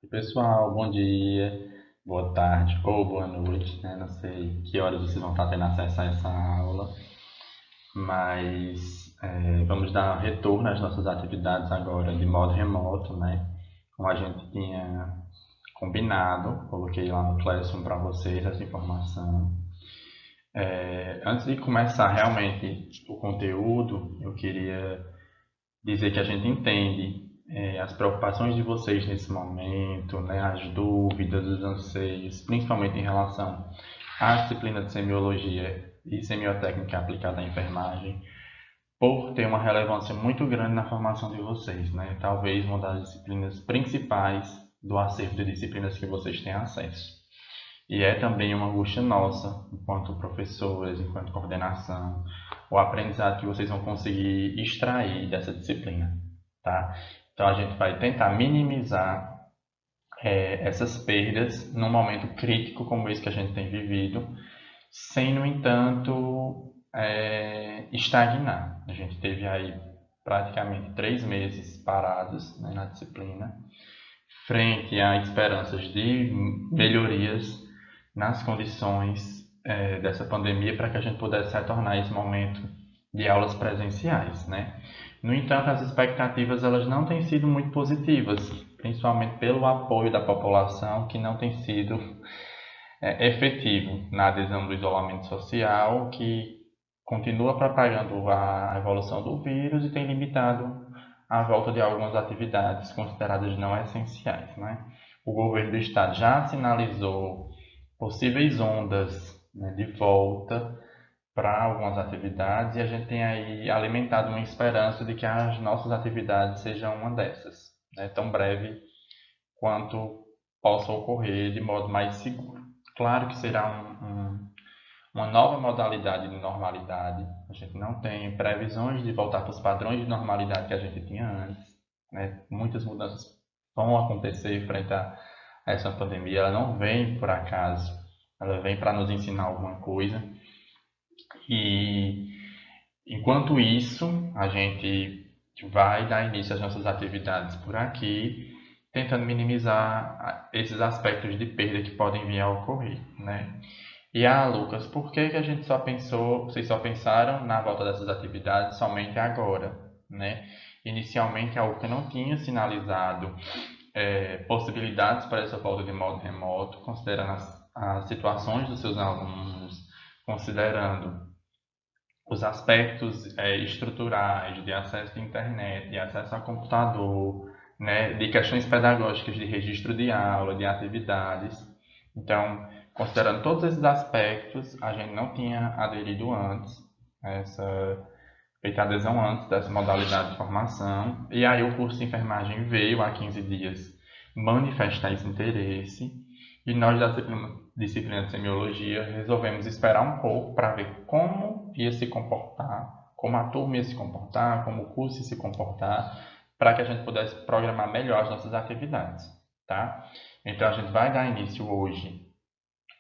Oi, pessoal, bom dia, boa tarde ou boa noite, né? Não sei que horas vocês vão estar tendo acesso a essa aula, mas vamos dar retorno às nossas atividades agora de modo remoto, né? Como a gente tinha combinado, coloquei lá no Classroom para vocês essa informação. Antes de começar realmente o conteúdo, eu queria dizer que a gente entende as preocupações de vocês nesse momento, né, as dúvidas, os anseios, principalmente em relação à disciplina de semiologia e semiotécnica aplicada à enfermagem, por ter uma relevância muito grande na formação de vocês, né? Talvez uma das disciplinas principais do acervo de disciplinas que vocês têm acesso. E é também uma angústia nossa, enquanto professores, enquanto coordenação, o aprendizado que vocês vão conseguir extrair dessa disciplina, tá? Então a gente vai tentar minimizar essas perdas num momento crítico como esse que a gente tem vivido, sem, no entanto, estagnar. A gente teve aí praticamente 3 meses parados, né, na disciplina, frente a esperanças de melhorias nas condições dessa pandemia para que a gente pudesse retornar a esse momento de aulas presenciais, né? No entanto, as expectativas elas não têm sido muito positivas, principalmente pelo apoio da população que não tem sido efetivo na adesão do isolamento social, que continua propagando a evolução do vírus e tem limitado a volta de algumas atividades consideradas não essenciais, né? O governo do estado já sinalizou possíveis ondas, né, de volta para algumas atividades e a gente tem aí alimentado uma esperança de que as nossas atividades sejam uma dessas, né, tão breve quanto possa ocorrer de modo mais seguro. Claro que será uma nova modalidade de normalidade. A gente não tem previsões de voltar para os padrões de normalidade que a gente tinha antes, né? Muitas mudanças vão acontecer frente a essa pandemia. Ela não vem por acaso, ela vem para nos ensinar alguma coisa. E enquanto isso, a gente vai dar início às nossas atividades por aqui, tentando minimizar esses aspectos de perda que podem vir a ocorrer, né? E Lucas, por que que a gente só pensou, vocês só pensaram na volta dessas atividades somente agora, né? Inicialmente a UFCA não tinha sinalizado possibilidades para essa volta de modo remoto, considerando as situações dos seus alunos, considerando os aspectos estruturais de acesso à internet, de acesso a computador, né, de questões pedagógicas de registro de aula, de atividades. Então, considerando todos esses aspectos, a gente não tinha aderido antes, feito a adesão antes dessa modalidade de formação, e aí o curso de enfermagem veio há 15 dias manifestar esse interesse, e nós da disciplina de semiologia resolvemos esperar um pouco para ver como ia se comportar, como a turma ia se comportar, como o curso ia se comportar, para que a gente pudesse programar melhor as nossas atividades, tá? Então a gente vai dar início hoje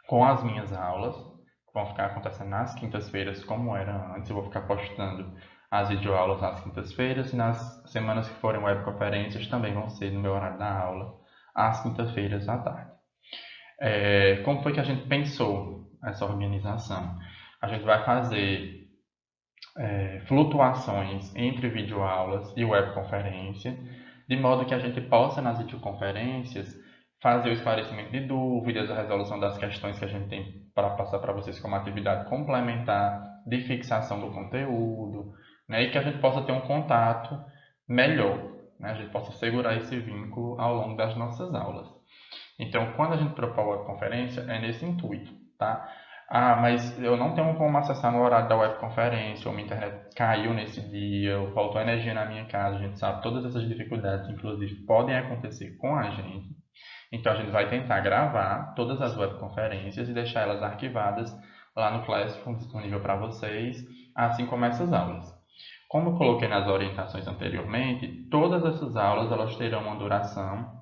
com as minhas aulas, que vão ficar acontecendo nas quintas-feiras, como era antes. Eu vou ficar postando as videoaulas nas quintas-feiras e nas semanas que forem webconferências também vão ser no meu horário da aula, às quintas-feiras à tarde. Como foi que a gente pensou essa organização? A gente vai fazer flutuações entre videoaulas e webconferência, de modo que a gente possa, nas videoconferências, fazer o esclarecimento de dúvidas, a resolução das questões que a gente tem para passar para vocês como atividade complementar de fixação do conteúdo, né, e que a gente possa ter um contato melhor, né, a gente possa segurar esse vínculo ao longo das nossas aulas. Então, quando a gente propõe a webconferência, é nesse intuito, tá? Ah, mas eu não tenho como acessar no horário da webconferência, ou minha internet caiu nesse dia, ou faltou energia na minha casa, a gente sabe, todas essas dificuldades, inclusive, podem acontecer com a gente. Então, a gente vai tentar gravar todas as webconferências e deixar elas arquivadas lá no Classroom, disponível para vocês, assim como essas aulas. Como eu coloquei nas orientações anteriormente, todas essas aulas elas terão uma duração,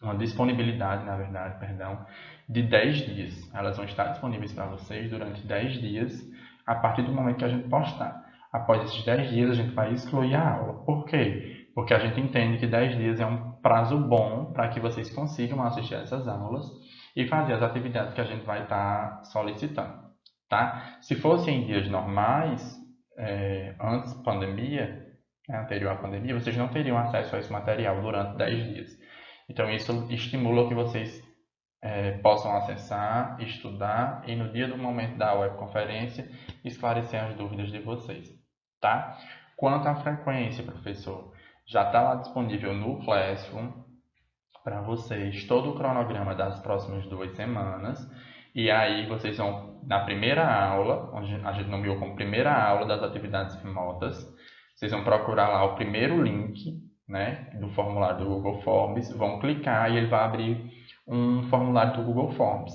uma disponibilidade, na verdade, perdão, de 10 dias. Elas vão estar disponíveis para vocês durante 10 dias, a partir do momento que a gente postar. Após esses 10 dias, a gente vai excluir a aula. Por quê? Porque a gente entende que 10 dias é um prazo bom para que vocês consigam assistir essas aulas e fazer as atividades que a gente vai estar solicitando, tá? Se fosse em dias normais, antes da pandemia, anterior à pandemia, vocês não teriam acesso a esse material durante 10 dias. Então, isso estimula que vocês possam acessar, estudar e no dia do momento da webconferência esclarecer as dúvidas de vocês, tá? Quanto à frequência, professor, já está lá disponível no Classroom para vocês todo o cronograma das próximas 2 semanas e aí vocês vão, na primeira aula, onde a gente nomeou como primeira aula das atividades remotas, vocês vão procurar lá o primeiro link, né, do formulário do Google Forms, vão clicar e ele vai abrir um formulário do Google Forms.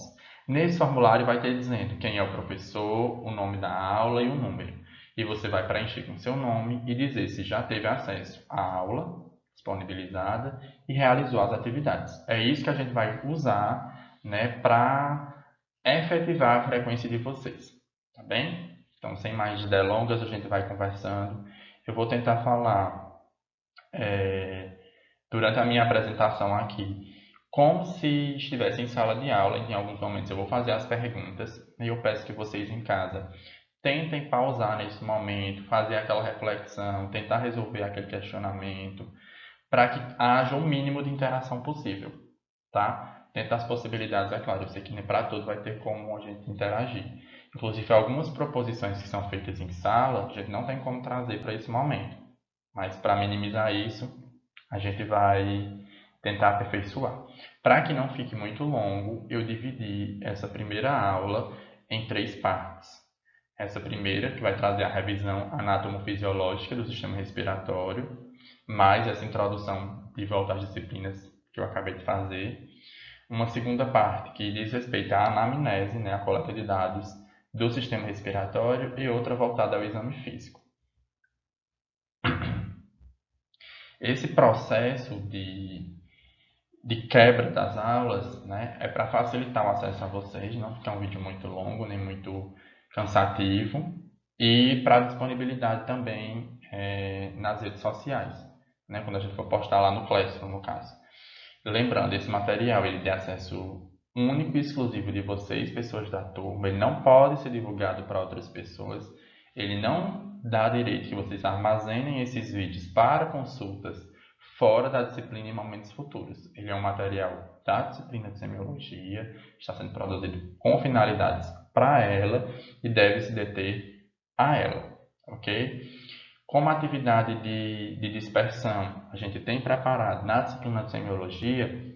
Nesse formulário vai ter dizendo quem é o professor, o nome da aula e o número. E você vai preencher com seu nome e dizer se já teve acesso à aula disponibilizada e realizou as atividades. É isso que a gente vai usar, né, para efetivar a frequência de vocês, tá bem? Então, sem mais delongas, a gente vai conversando. Eu vou tentar falar durante a minha apresentação aqui como se estivesse em sala de aula. Em alguns momentos eu vou fazer as perguntas e eu peço que vocês em casa tentem pausar nesse momento, fazer aquela reflexão, tentar resolver aquele questionamento, para que haja o mínimo de interação possível, tá? Dentro das possibilidades, é claro, eu sei que nem para tudo vai ter como a gente interagir. Inclusive, algumas proposições que são feitas em sala, a gente não tem como trazer para esse momento. Mas para minimizar isso, a gente vai tentar aperfeiçoar. Para que não fique muito longo, eu dividi essa primeira aula em 3 partes. Essa primeira, que vai trazer a revisão anatomofisiológica do sistema respiratório, mais essa introdução de volta às disciplinas que eu acabei de fazer. Uma segunda parte, que diz respeito à anamnese, né, a coleta de dados do sistema respiratório, e outra voltada ao exame físico. Esse processo de quebra das aulas, né, é para facilitar o acesso a vocês, não ficar um vídeo muito longo, nem muito cansativo, e para disponibilidade também nas redes sociais, né, quando a gente for postar lá no Classroom, no caso. Lembrando, esse material ele tem acesso único e exclusivo de vocês, pessoas da turma, ele não pode ser divulgado para outras pessoas, ele não dá direito que vocês armazenem esses vídeos para consultas fora da disciplina em momentos futuros. Ele é um material da disciplina de semiologia, está sendo produzido com finalidades para ela e deve se deter a ela, ok? Como atividade de dispersão, a gente tem preparado na disciplina de semiologia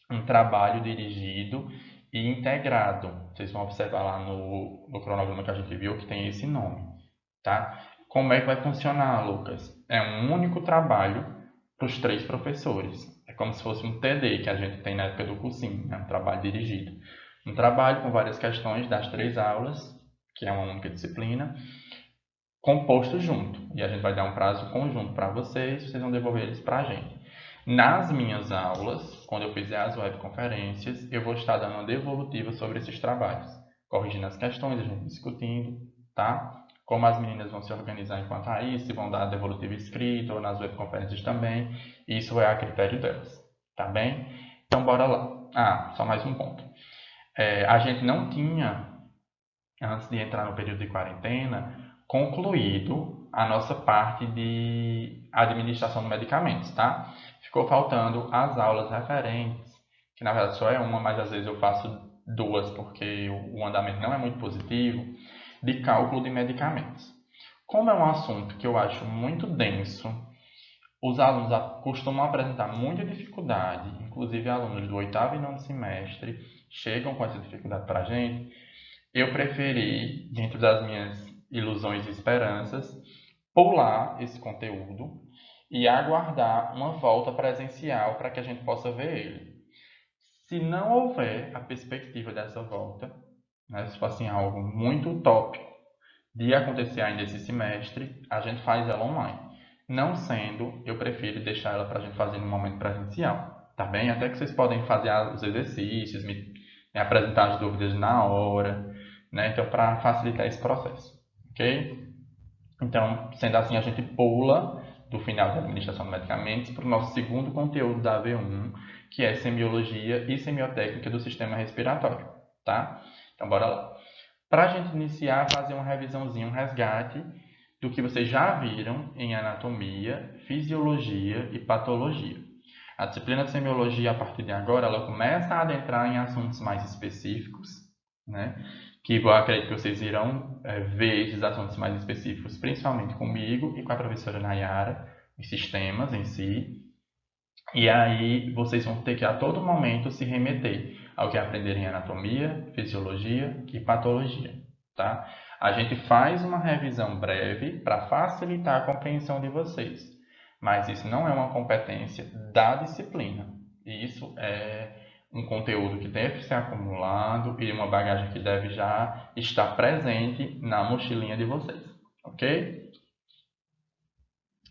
um trabalho dirigido e integrado. Vocês vão observar lá no cronograma que a gente viu que tem esse nome, tá? Como é que vai funcionar, Lucas? É um único trabalho para os 3 professores. É como se fosse um TD que a gente tem na época do cursinho, né? Um trabalho dirigido. Um trabalho com várias questões das 3 aulas, que é uma única disciplina, composto junto. E a gente vai dar um prazo conjunto para vocês, vocês vão devolver eles para a gente. Nas minhas aulas, quando eu fizer as webconferências, eu vou estar dando uma devolutiva sobre esses trabalhos, corrigindo as questões, a gente discutindo, tá? Como as meninas vão se organizar enquanto a isso, se vão dar a devolutiva escrita ou nas webconferências também, isso é a critério delas, tá bem? Então, bora lá. Só mais um ponto. A gente não tinha, antes de entrar no período de quarentena, concluído a nossa parte de administração de medicamentos, tá? Ficou faltando as aulas referentes, que na verdade só é uma, mas às vezes eu faço 2 porque o andamento não é muito positivo, de cálculo de medicamentos. Como é um assunto que eu acho muito denso, os alunos costumam apresentar muita dificuldade, inclusive alunos do 8º e 9º semestre chegam com essa dificuldade para a gente. Eu preferi, dentro das minhas ilusões e esperanças, pular esse conteúdo e aguardar uma volta presencial para que a gente possa ver ele. Se não houver a perspectiva dessa volta, né, se for assim, algo muito utópico de acontecer ainda esse semestre, a gente faz ela online. Não sendo, eu prefiro deixar ela para a gente fazer no momento presencial, tá bem? Até que vocês podem fazer os exercícios, me apresentar as dúvidas na hora, né? Então, para facilitar esse processo, ok? Então, sendo assim, a gente pula do final da administração de medicamentos para o nosso segundo conteúdo da AV1, que é semiologia e semiotécnica do sistema respiratório, tá? Então, bora lá. Para a gente iniciar, fazer uma revisãozinha, um resgate do que vocês já viram em anatomia, fisiologia e patologia. A disciplina de semiologia, a partir de agora, ela começa a adentrar em assuntos mais específicos, né? Que eu acredito que vocês irão ver esses assuntos mais específicos, principalmente comigo e com a professora Nayara, os sistemas em si. E aí vocês vão ter que a todo momento se remeter ao que aprenderem em anatomia, fisiologia e patologia, tá? A gente faz uma revisão breve para facilitar a compreensão de vocês, mas isso não é uma competência da disciplina. Isso é um conteúdo que deve ser acumulado e uma bagagem que deve já estar presente na mochilinha de vocês, ok?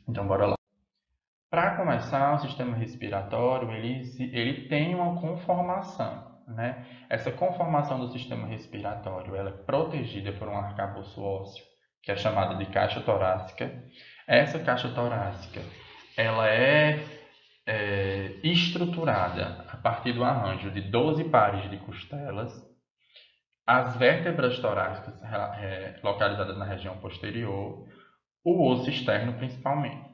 Então, bora lá. Para começar, o sistema respiratório ele tem uma conformação, né? Essa conformação do sistema respiratório ela é protegida por um arcabouço ósseo, que é chamada de caixa torácica. Essa caixa torácica ela é estruturada a partir do arranjo de 12 pares de costelas, as vértebras torácicas localizadas na região posterior, o osso externo principalmente.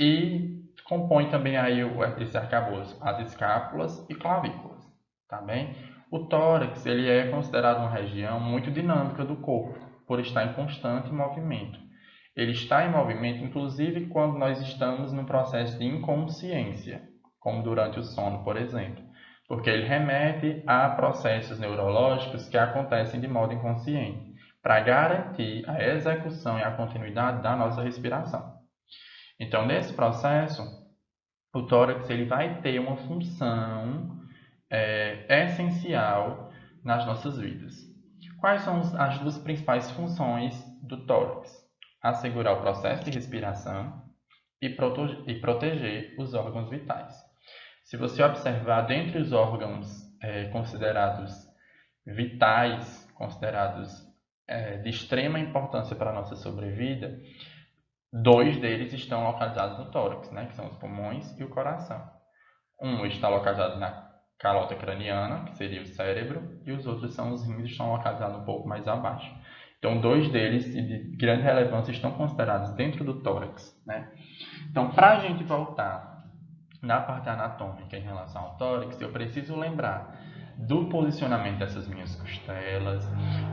E compõe também aí esse arcabouço as escápulas e clavículas, tá bem? O tórax ele é considerado uma região muito dinâmica do corpo, por estar em constante movimento. Ele está em movimento, inclusive, quando nós estamos no processo de inconsciência, como durante o sono, por exemplo, porque ele remete a processos neurológicos que acontecem de modo inconsciente, para garantir a execução e a continuidade da nossa respiração. Então, nesse processo, o tórax ele vai ter uma função essencial nas nossas vidas. Quais são as duas principais funções do tórax? Assegurar o processo de respiração e proteger os órgãos vitais. Se você observar, dentre os órgãos considerados vitais, considerados de extrema importância para a nossa sobrevida, 2 deles estão localizados no tórax, né, que são os pulmões e o coração. Um está localizado na calota craniana, que seria o cérebro, e os outros são os rins, estão localizados um pouco mais abaixo. Então, 2 deles, de grande relevância, estão considerados dentro do tórax, né? Então, para a gente voltar na parte anatômica em relação ao tórax, eu preciso lembrar do posicionamento dessas minhas costelas,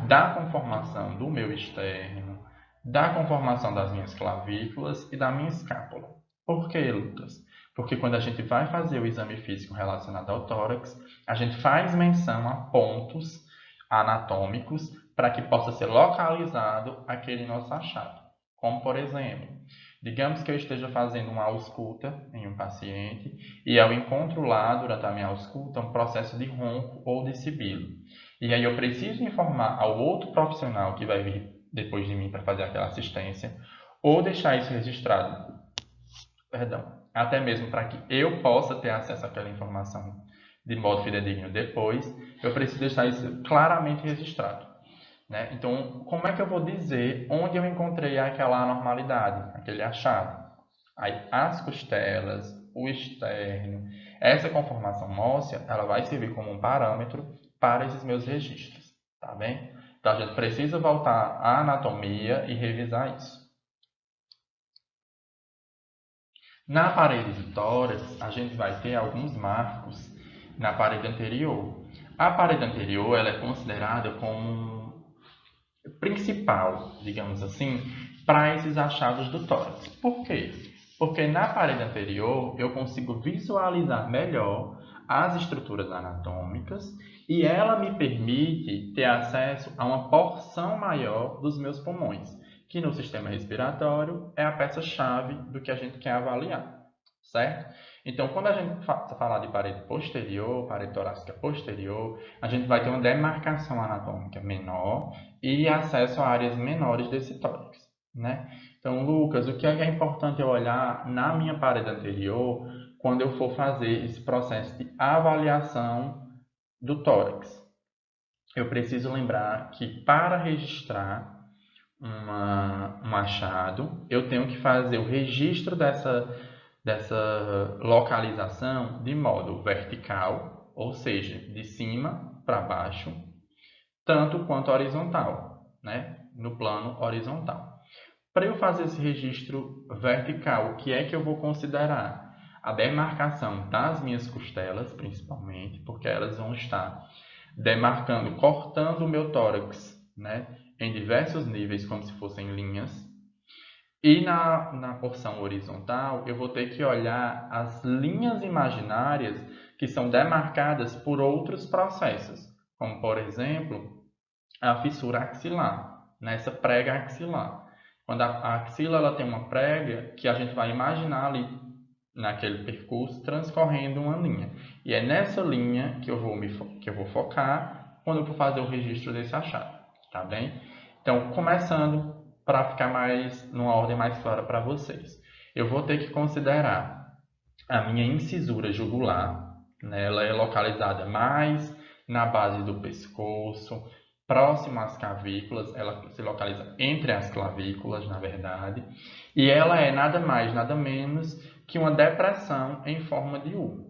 da conformação do meu externo, da conformação das minhas clavículas e da minha escápula. Por que, Lucas? Porque quando a gente vai fazer o exame físico relacionado ao tórax, a gente faz menção a pontos anatômicos para que possa ser localizado aquele nosso achado. Como, por exemplo, digamos que eu esteja fazendo uma ausculta em um paciente e eu encontro lá, durante a minha ausculta, um processo de ronco ou de sibilo. E aí eu preciso informar ao outro profissional que vai vir depois de mim para fazer aquela assistência, ou deixar isso registrado, até mesmo para que eu possa ter acesso àquela informação de modo fidedigno depois, eu preciso deixar isso claramente registrado, né? Então, como é que eu vou dizer onde eu encontrei aquela anormalidade, aquele achado? Aí, as costelas, o externo, essa conformação óssea, ela vai servir como um parâmetro para esses meus registros, tá bem? Então, a gente precisa voltar à anatomia e revisar isso. Na parede do tórax, a gente vai ter alguns marcos na parede anterior. A parede anterior ela é considerada como principal, digamos assim, para esses achados do tórax. Por quê? Porque na parede anterior eu consigo visualizar melhor as estruturas anatômicas e ela me permite ter acesso a uma porção maior dos meus pulmões, que no sistema respiratório é a peça-chave do que a gente quer avaliar, certo? Então, quando a gente falar de parede posterior, parede torácica posterior, a gente vai ter uma demarcação anatômica menor e acesso a áreas menores desse tórax, né? Então, Lucas, o que é importante eu olhar na minha parede anterior quando eu for fazer esse processo de avaliação do tórax? Eu preciso lembrar que para registrar um achado, eu tenho que fazer o registro dessa localização de modo vertical, ou seja, de cima para baixo, tanto quanto horizontal, né? No plano horizontal. Para eu fazer esse registro vertical, o que é que eu vou considerar? A demarcação das minhas costelas, principalmente, porque elas vão estar demarcando, cortando o meu tórax, né, em diversos níveis, como se fossem linhas. E na porção horizontal, eu vou ter que olhar as linhas imaginárias que são demarcadas por outros processos, como, por exemplo, a fissura axilar, nessa prega axilar. Quando a axila ela tem uma prega que a gente vai imaginar ali naquele percurso transcorrendo uma linha. E é nessa linha que eu vou focar quando eu for fazer o registro desse achado, tá bem? Então, começando para ficar mais numa ordem mais clara para vocês. Eu vou ter que considerar a minha incisura jugular, né? Ela é localizada mais na base do pescoço, próximo às clavículas, ela se localiza entre as clavículas, na verdade, e ela é nada mais, nada menos que uma depressão em forma de U.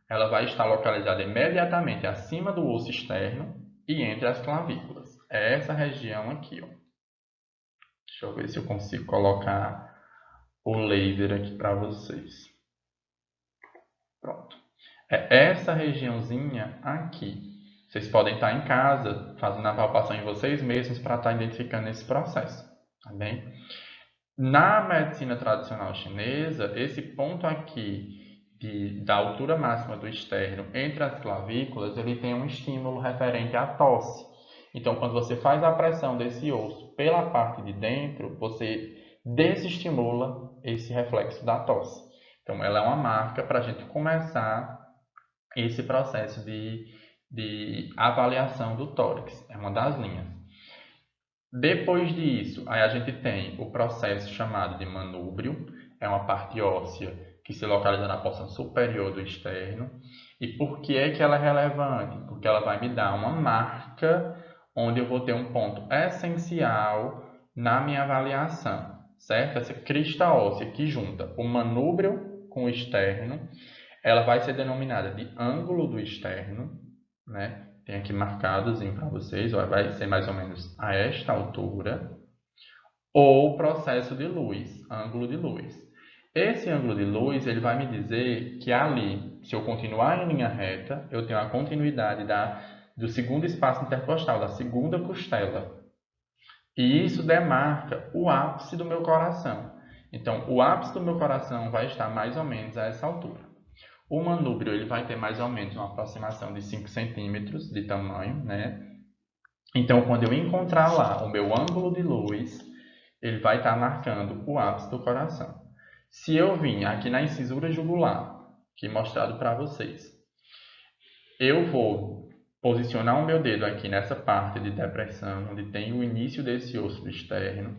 Ela vai estar localizada imediatamente acima do osso externo e entre as clavículas. É essa região aqui, ó. Deixa eu ver se eu consigo colocar o laser aqui para vocês. Pronto. É essa regiãozinha aqui. Vocês podem estar em casa fazendo a palpação em vocês mesmos para estar identificando esse processo, tá bem? Na medicina tradicional chinesa, esse ponto aqui da altura máxima do externo entre as clavículas, ele tem um estímulo referente à tosse. Então, quando você faz a pressão desse osso pela parte de dentro, você desestimula esse reflexo da tosse. Então, ela é uma marca para a gente começar esse processo de avaliação do tórax. É uma das linhas. Depois disso, aí a gente tem o processo chamado de manúbrio, é uma parte óssea que se localiza na porção superior do externo. E por que é que ela é relevante? Porque ela vai me dar uma marca onde eu vou ter um ponto essencial na minha avaliação, certo? Essa crista óssea que junta o manúbrio com o externo, ela vai ser denominada de ângulo do externo, né? Tem aqui marcadozinho para vocês, vai ser mais ou menos a esta altura, ou processo de luz, ângulo de luz. Esse ângulo de luz, ele vai me dizer que ali, se eu continuar em linha reta, eu tenho a continuidade do segundo espaço intercostal, da segunda costela. E isso demarca o ápice do meu coração. Então, o ápice do meu coração vai estar mais ou menos a essa altura. O manúbrio ele vai ter mais ou menos uma aproximação de 5 centímetros de tamanho, né? Então, quando eu encontrar lá o meu ângulo de luz, ele vai estar marcando o ápice do coração. Se eu vim aqui na incisura jugular, que é mostrado para vocês, eu vou posicionar o meu dedo aqui nessa parte de depressão, onde tem o início desse osso externo.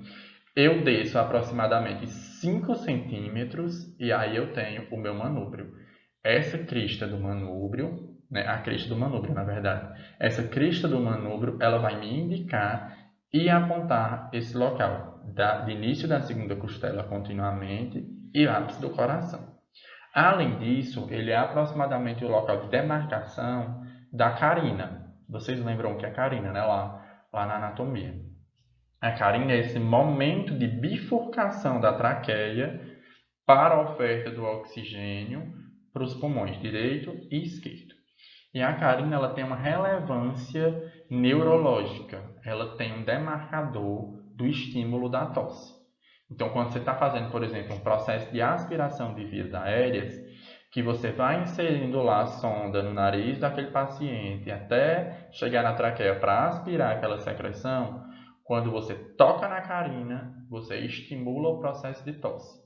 Eu desço aproximadamente 5 centímetros e aí eu tenho o meu manúbrio. Essa crista do manúbrio, né, a crista do manúbrio, na verdade, essa crista do manúbrio, ela vai me indicar e apontar esse local, de início da segunda costela continuamente e ápice do coração. Além disso, ele é aproximadamente o local de demarcação da carina. Vocês lembram o que é carina, né? Lá na anatomia. A carina é esse momento de bifurcação da traqueia para a oferta do oxigênio para os pulmões direito e esquerdo. E a carina ela tem uma relevância neurológica. Ela tem um demarcador do estímulo da tosse. Então, quando você está fazendo, por exemplo, um processo de aspiração de vias aéreas, que você vai inserindo lá a sonda no nariz daquele paciente até chegar na traqueia para aspirar aquela secreção, quando você toca na carina, você estimula o processo de tosse.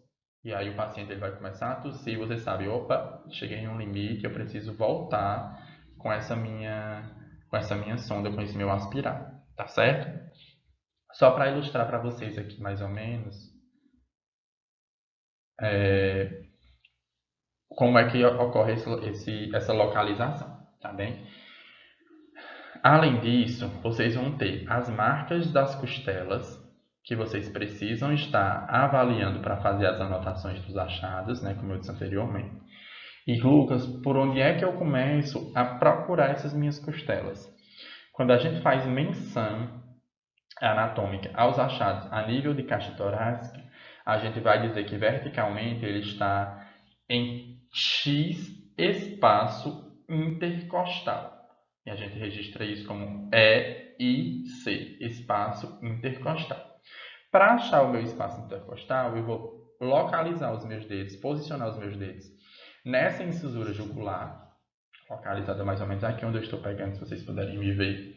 E aí o paciente ele vai começar a tossir, você sabe, opa, cheguei em um limite, eu preciso voltar com essa minha sonda, com esse meu aspirar, tá certo? Só para ilustrar para vocês aqui mais ou menos como é que ocorre essa localização, tá bem? Além disso, vocês vão ter as marcas das costelas, que vocês precisam estar avaliando para fazer as anotações dos achados, né, como eu disse anteriormente. E Lucas, por onde é que eu começo a procurar essas minhas costelas? Quando a gente faz menção anatômica aos achados a nível de caixa torácica, a gente vai dizer que verticalmente ele está em X espaço intercostal. E a gente registra isso como EIC, espaço intercostal. Para achar o meu espaço intercostal, eu vou localizar os meus dedos, posicionar os meus dedos nessa incisura jugular, localizada mais ou menos aqui onde eu estou pegando, se vocês puderem me ver.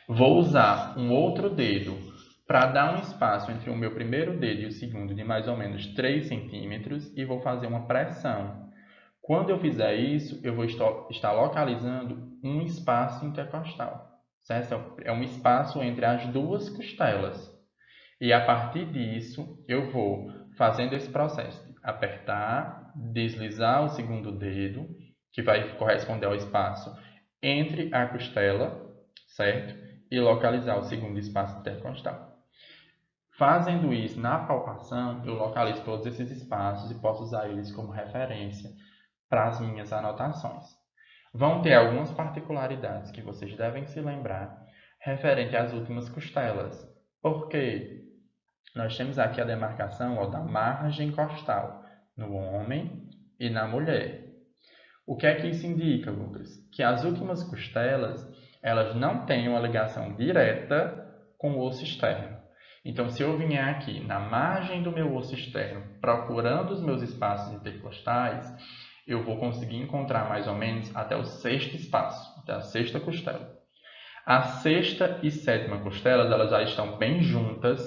Vou usar um outro dedo para dar um espaço entre o meu primeiro dedo e o segundo de mais ou menos 3 centímetros e vou fazer uma pressão. Quando eu fizer isso, eu vou estar localizando um espaço intercostal. Certo? É um espaço entre as duas costelas. E a partir disso, eu vou fazendo esse processo de apertar, deslizar o segundo dedo, que vai corresponder ao espaço entre a costela, certo? E localizar o segundo espaço intercostal. Fazendo isso na palpação, eu localizo todos esses espaços e posso usar eles como referência para as minhas anotações. Vão ter algumas particularidades que vocês devem se lembrar referente às últimas costelas. Por quê? Nós temos aqui a demarcação da margem costal no homem e na mulher. O que é que isso indica, Lucas? Que as últimas costelas, elas não têm uma ligação direta com o osso externo. Então, se eu vier aqui na margem do meu osso externo, procurando os meus espaços intercostais, eu vou conseguir encontrar mais ou menos até o sexto espaço, até a sexta costela. A sexta e sétima costelas, elas já estão bem juntas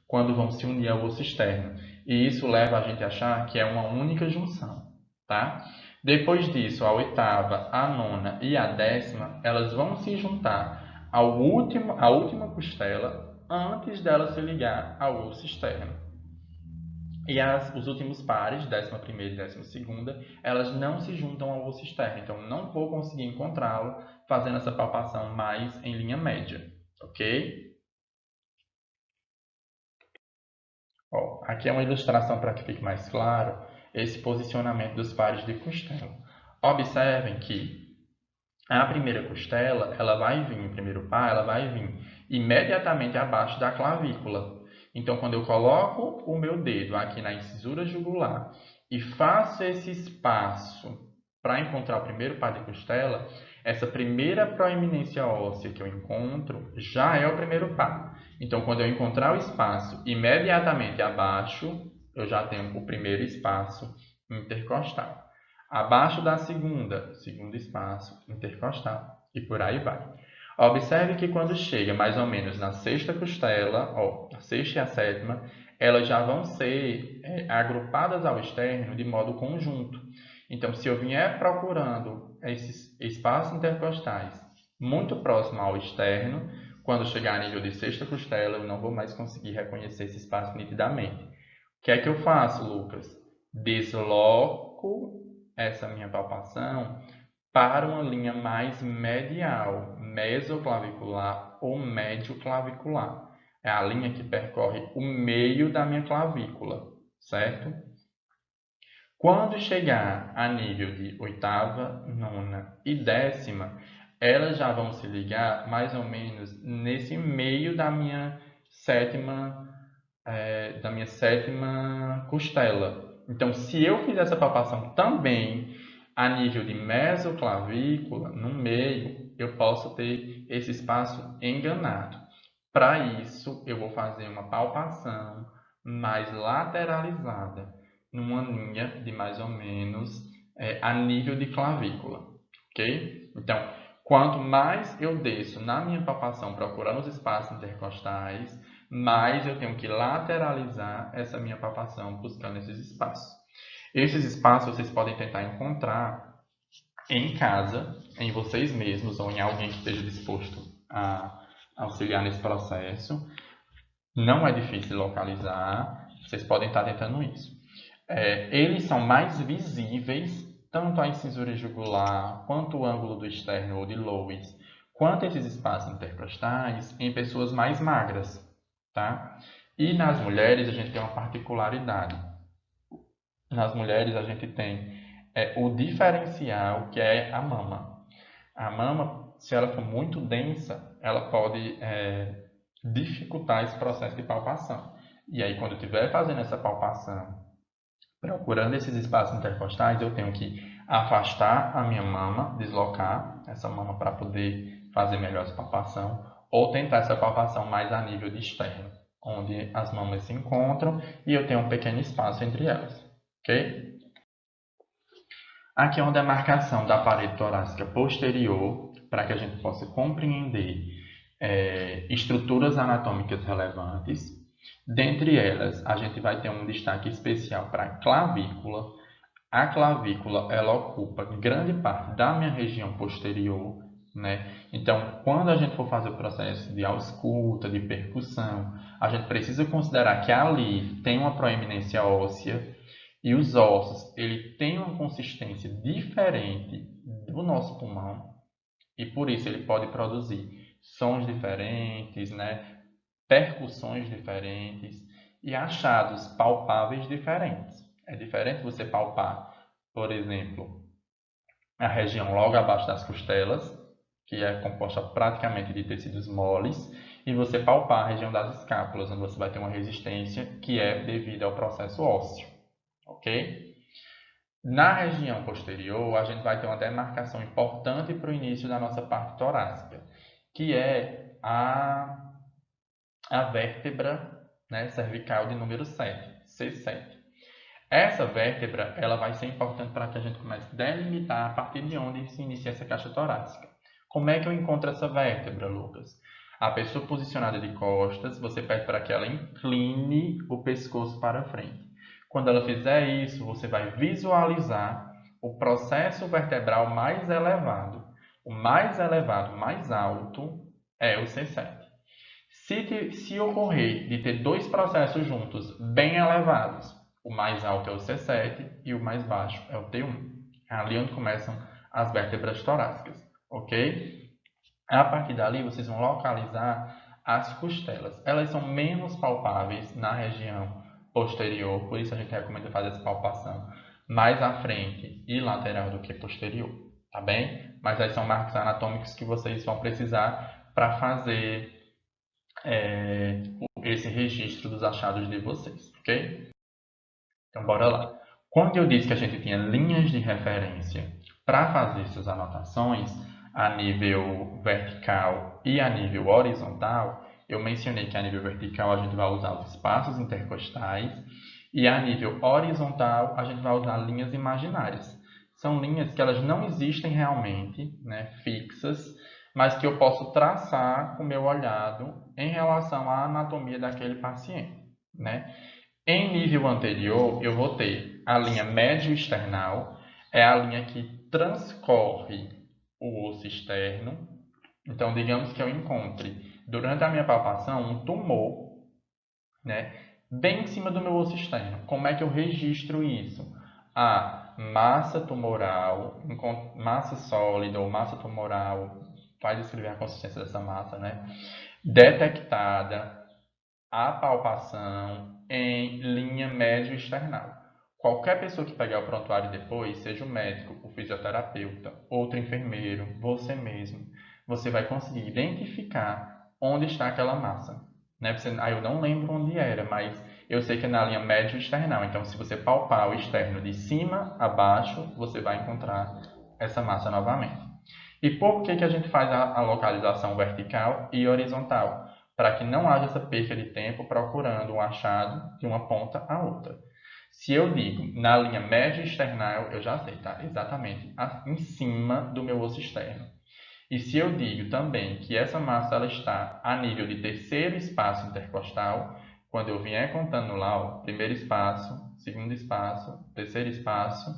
quando vão se unir ao osso externo. E isso leva a gente a achar que é uma única junção, tá? Depois disso, a oitava, a nona e a décima, elas vão se juntar à última costela antes dela se ligar ao osso externo. E os últimos pares, 11ª e 12ª, elas não se juntam ao osso externo. Então, não vou conseguir encontrá-lo fazendo essa palpação mais em linha média. Ok? Ó, aqui é uma ilustração para que fique mais claro esse posicionamento dos pares de costela. Observem que a primeira costela, ela vai vir, o primeiro par, ela vai vir imediatamente abaixo da clavícula. Então, quando eu coloco o meu dedo aqui na incisura jugular e faço esse espaço para encontrar o primeiro par de costela, essa primeira proeminência óssea que eu encontro já é o primeiro par. Então, quando eu encontrar o espaço imediatamente abaixo, eu já tenho o primeiro espaço intercostal. Abaixo da segunda, segundo espaço intercostal. E por aí vai. Observe que quando chega mais ou menos na sexta costela, a sexta e a sétima, elas já vão ser agrupadas ao externo de modo conjunto. Então, se eu vier procurando esses espaços intercostais muito próximo ao externo, quando chegar a nível de sexta costela, eu não vou mais conseguir reconhecer esse espaço nitidamente. O que é que eu faço, Lucas? Desloco essa minha palpação para uma linha mais medial, mesoclavicular ou médio-clavicular. É a linha que percorre o meio da minha clavícula, certo? Quando chegar a nível de oitava, nona e décima, elas já vão se ligar mais ou menos nesse meio da minha sétima costela. Então, se eu fizer essa palpação também a nível de mesoclavícula, no meio, eu posso ter esse espaço enganado. Para isso, eu vou fazer uma palpação mais lateralizada, numa linha de mais ou menos a nível de clavícula, ok? Então, quanto mais eu desço na minha palpação procurando os espaços intercostais, mais eu tenho que lateralizar essa minha palpação buscando esses espaços. Esses espaços vocês podem tentar encontrar em casa, em vocês mesmos ou em alguém que esteja disposto a auxiliar nesse processo. Não é difícil localizar, vocês podem estar tentando isso. Eles são mais visíveis, tanto a incisura jugular, quanto o ângulo do externo ou de Loeys, quanto esses espaços intercostais, em pessoas mais magras. tá? E nas mulheres a gente tem uma particularidade. Nas mulheres a gente tem o diferencial, que é a mama. A mama, se ela for muito densa, ela pode dificultar esse processo de palpação. E aí, quando eu estiver fazendo essa palpação, procurando esses espaços intercostais, eu tenho que afastar a minha mama, deslocar essa mama para poder fazer melhor essa palpação, ou tentar essa palpação mais a nível de externo, onde as mamas se encontram e eu tenho um pequeno espaço entre elas, ok? Aqui é uma demarcação da parede torácica posterior, para que a gente possa compreender estruturas anatômicas relevantes. Dentre elas, a gente vai ter um destaque especial para a clavícula. A clavícula, ela ocupa grande parte da minha região posterior, né? Então, quando a gente for fazer o processo de ausculta, de percussão, a gente precisa considerar que ali tem uma proeminência óssea e os ossos, ele tem uma consistência diferente do nosso pulmão e por isso ele pode produzir sons diferentes, né? Percussões diferentes e achados palpáveis diferentes. É diferente você palpar, por exemplo, a região logo abaixo das costelas, que é composta praticamente de tecidos moles, e você palpar a região das escápulas, onde você vai ter uma resistência que é devida ao processo ósseo, ok? Na região posterior, a gente vai ter uma demarcação importante para o início da nossa parte torácica, que é a vértebra, né, cervical de número 7, C7. Essa vértebra ela vai ser importante para que a gente comece a delimitar a partir de onde se inicia essa caixa torácica. Como é que eu encontro essa vértebra, Lucas? A pessoa posicionada de costas, você pede para que ela incline o pescoço para frente. Quando ela fizer isso, você vai visualizar o processo vertebral mais elevado. O mais elevado, mais alto, é o C7. Se ocorrer de ter dois processos juntos bem elevados, o mais alto é o C7 e o mais baixo é o T1. É ali onde começam as vértebras torácicas, ok? A partir dali, vocês vão localizar as costelas. Elas são menos palpáveis na região posterior, por isso a gente recomenda fazer essa palpação mais à frente e lateral do que posterior, tá bem? Mas aí são marcos anatômicos que vocês vão precisar para fazer esse registro dos achados de vocês, ok? Então, bora lá. Quando eu disse que a gente tinha linhas de referência para fazer essas anotações a nível vertical e a nível horizontal, eu mencionei que a nível vertical a gente vai usar os espaços intercostais e a nível horizontal a gente vai usar linhas imaginárias. São linhas que elas não existem realmente, né, fixas, mas que eu posso traçar com o meu olhado em relação à anatomia daquele paciente, né? Em nível anterior, eu vou ter a linha médio-external, é a linha que transcorre o osso externo. Então, digamos que eu encontre, durante a minha palpação, um tumor, né, bem em cima do meu osso externo. Como é que eu registro isso? A massa tumoral, massa sólida ou massa tumoral, vai descrever a consistência dessa massa, né? Detectada a palpação em linha médio-external. Qualquer pessoa que pegar o prontuário depois, seja o médico, o fisioterapeuta, outro enfermeiro, você mesmo, você vai conseguir identificar onde está aquela massa. Né? Eu não lembro onde era, mas eu sei que é na linha médio-external. Então, se você palpar o externo de cima a baixo, você vai encontrar essa massa novamente. E por que a gente faz a localização vertical e horizontal? Para que não haja essa perca de tempo procurando um achado de uma ponta a outra. Se eu digo na linha média external, eu já sei, tá? Exatamente em cima do meu osso externo. E se eu digo também que essa massa ela está a nível de terceiro espaço intercostal, quando eu vier contando lá, ó, primeiro espaço, segundo espaço, terceiro espaço,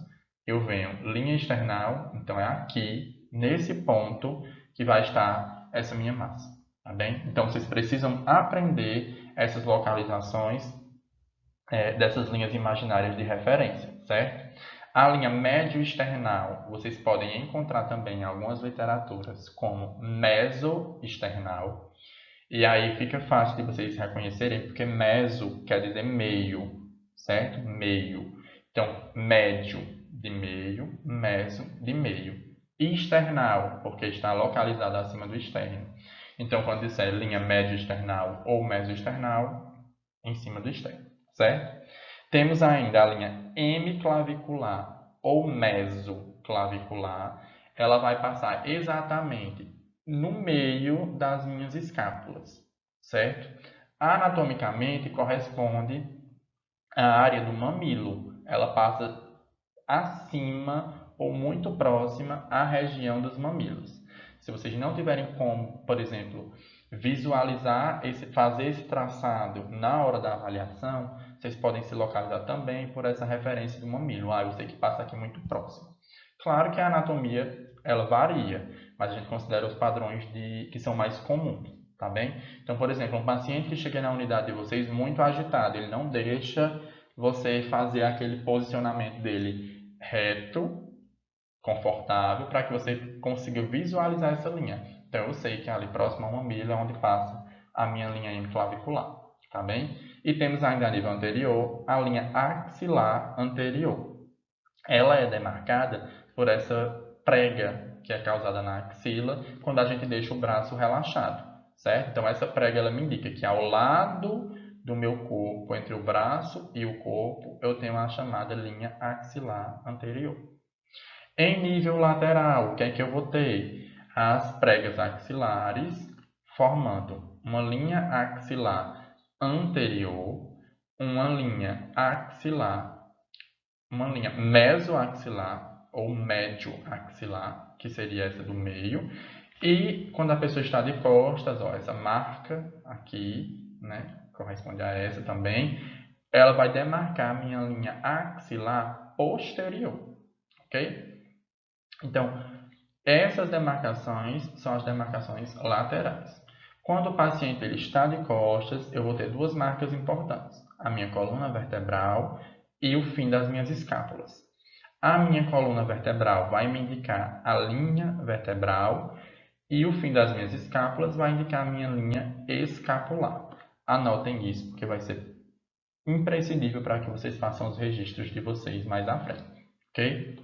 eu venho linha external, então é aqui, nesse ponto, que vai estar essa minha massa, tá bem? Então vocês precisam aprender essas localizações dessas linhas imaginárias de referência, certo? A linha médio-external, vocês podem encontrar também em algumas literaturas como meso-external E aí fica fácil de vocês reconhecerem, porque meso quer dizer meio, certo? Meio. Então, médio de meio, meso de meio. External, porque está localizado acima do externo. Então, quando disser linha médio external ou meso external, em cima do externo, certo? Temos ainda a linha hemiclavicular ou mesoclavicular. Ela vai passar exatamente no meio das minhas escápulas, certo? Anatomicamente corresponde à área do mamilo. Ela passa acima ou muito próxima à região dos mamilos. Se vocês não tiverem como, por exemplo, visualizar, fazer esse traçado na hora da avaliação, vocês podem se localizar também por essa referência do mamilo. Eu sei que passa aqui muito próximo. Claro que a anatomia ela varia, mas a gente considera os padrões que são mais comuns, tá bem? Então, por exemplo, um paciente que chega na unidade de vocês muito agitado, ele não deixa você fazer aquele posicionamento dele reto, confortável, para que você consiga visualizar essa linha. Então, eu sei que ali próximo ao mamilo é onde passa a minha linha hemiclavicular, tá bem? E temos ainda a nível anterior a linha axilar anterior. Ela é demarcada por essa prega que é causada na axila quando a gente deixa o braço relaxado, certo? Então, essa prega ela me indica que ao lado do meu corpo, entre o braço e o corpo, eu tenho a chamada linha axilar anterior. Em nível lateral, o que é que eu vou ter? As pregas axilares formando uma linha axilar anterior, uma linha axilar, uma linha mesoaxilar ou médio-axilar, que seria essa do meio. E quando a pessoa está de costas, ó, essa marca aqui, né, corresponde a essa também, ela vai demarcar a minha linha axilar posterior, ok? Então, essas demarcações são as demarcações laterais. Quando o paciente ele está de costas, eu vou ter duas marcas importantes: a minha coluna vertebral e o fim das minhas escápulas. A minha coluna vertebral vai me indicar a linha vertebral e o fim das minhas escápulas vai indicar a minha linha escapular. Anotem isso, porque vai ser imprescindível para que vocês façam os registros de vocês mais à frente, ok?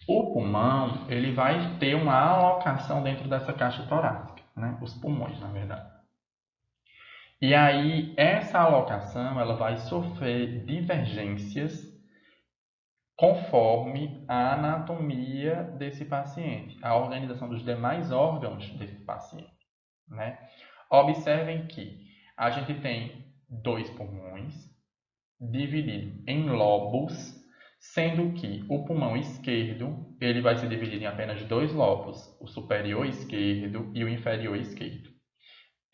O pulmão, ele vai ter uma alocação dentro dessa caixa torácica, né? Os pulmões, na verdade. E aí, essa alocação, ela vai sofrer divergências conforme a anatomia desse paciente, a organização dos demais órgãos desse paciente, né? Observem que a gente tem dois pulmões divididos em lobos, sendo que o pulmão esquerdo ele vai se dividir em apenas dois lobos, o superior esquerdo e o inferior esquerdo.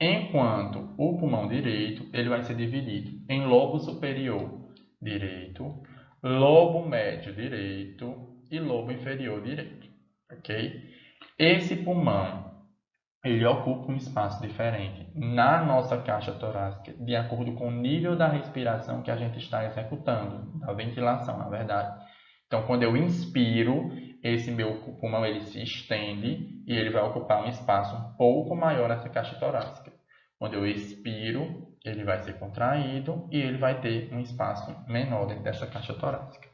Enquanto o pulmão direito ele vai ser dividido em lobo superior direito, lobo médio direito e lobo inferior direito, ok? Esse pulmão ele ocupa um espaço diferente na nossa caixa torácica, de acordo com o nível da respiração que a gente está executando, da ventilação, na verdade. Então, quando eu inspiro, esse meu pulmão ele se estende e ele vai ocupar um espaço um pouco maior nessa caixa torácica. Quando eu expiro, ele vai ser contraído e ele vai ter um espaço menor dentro dessa caixa torácica.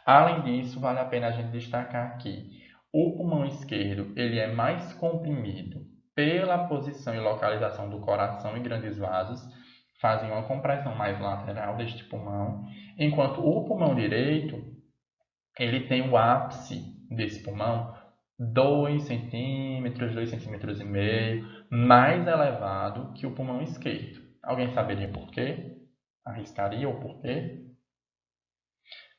Além disso, vale a pena a gente destacar que o pulmão esquerdo ele é mais comprimido pela posição e localização do coração e grandes vasos, fazem uma compressão mais lateral deste pulmão, enquanto o pulmão direito ele tem o ápice desse pulmão 2 centímetros, 2,5 centímetros mais elevado que o pulmão esquerdo. Alguém saberia por quê? Arriscaria o porquê?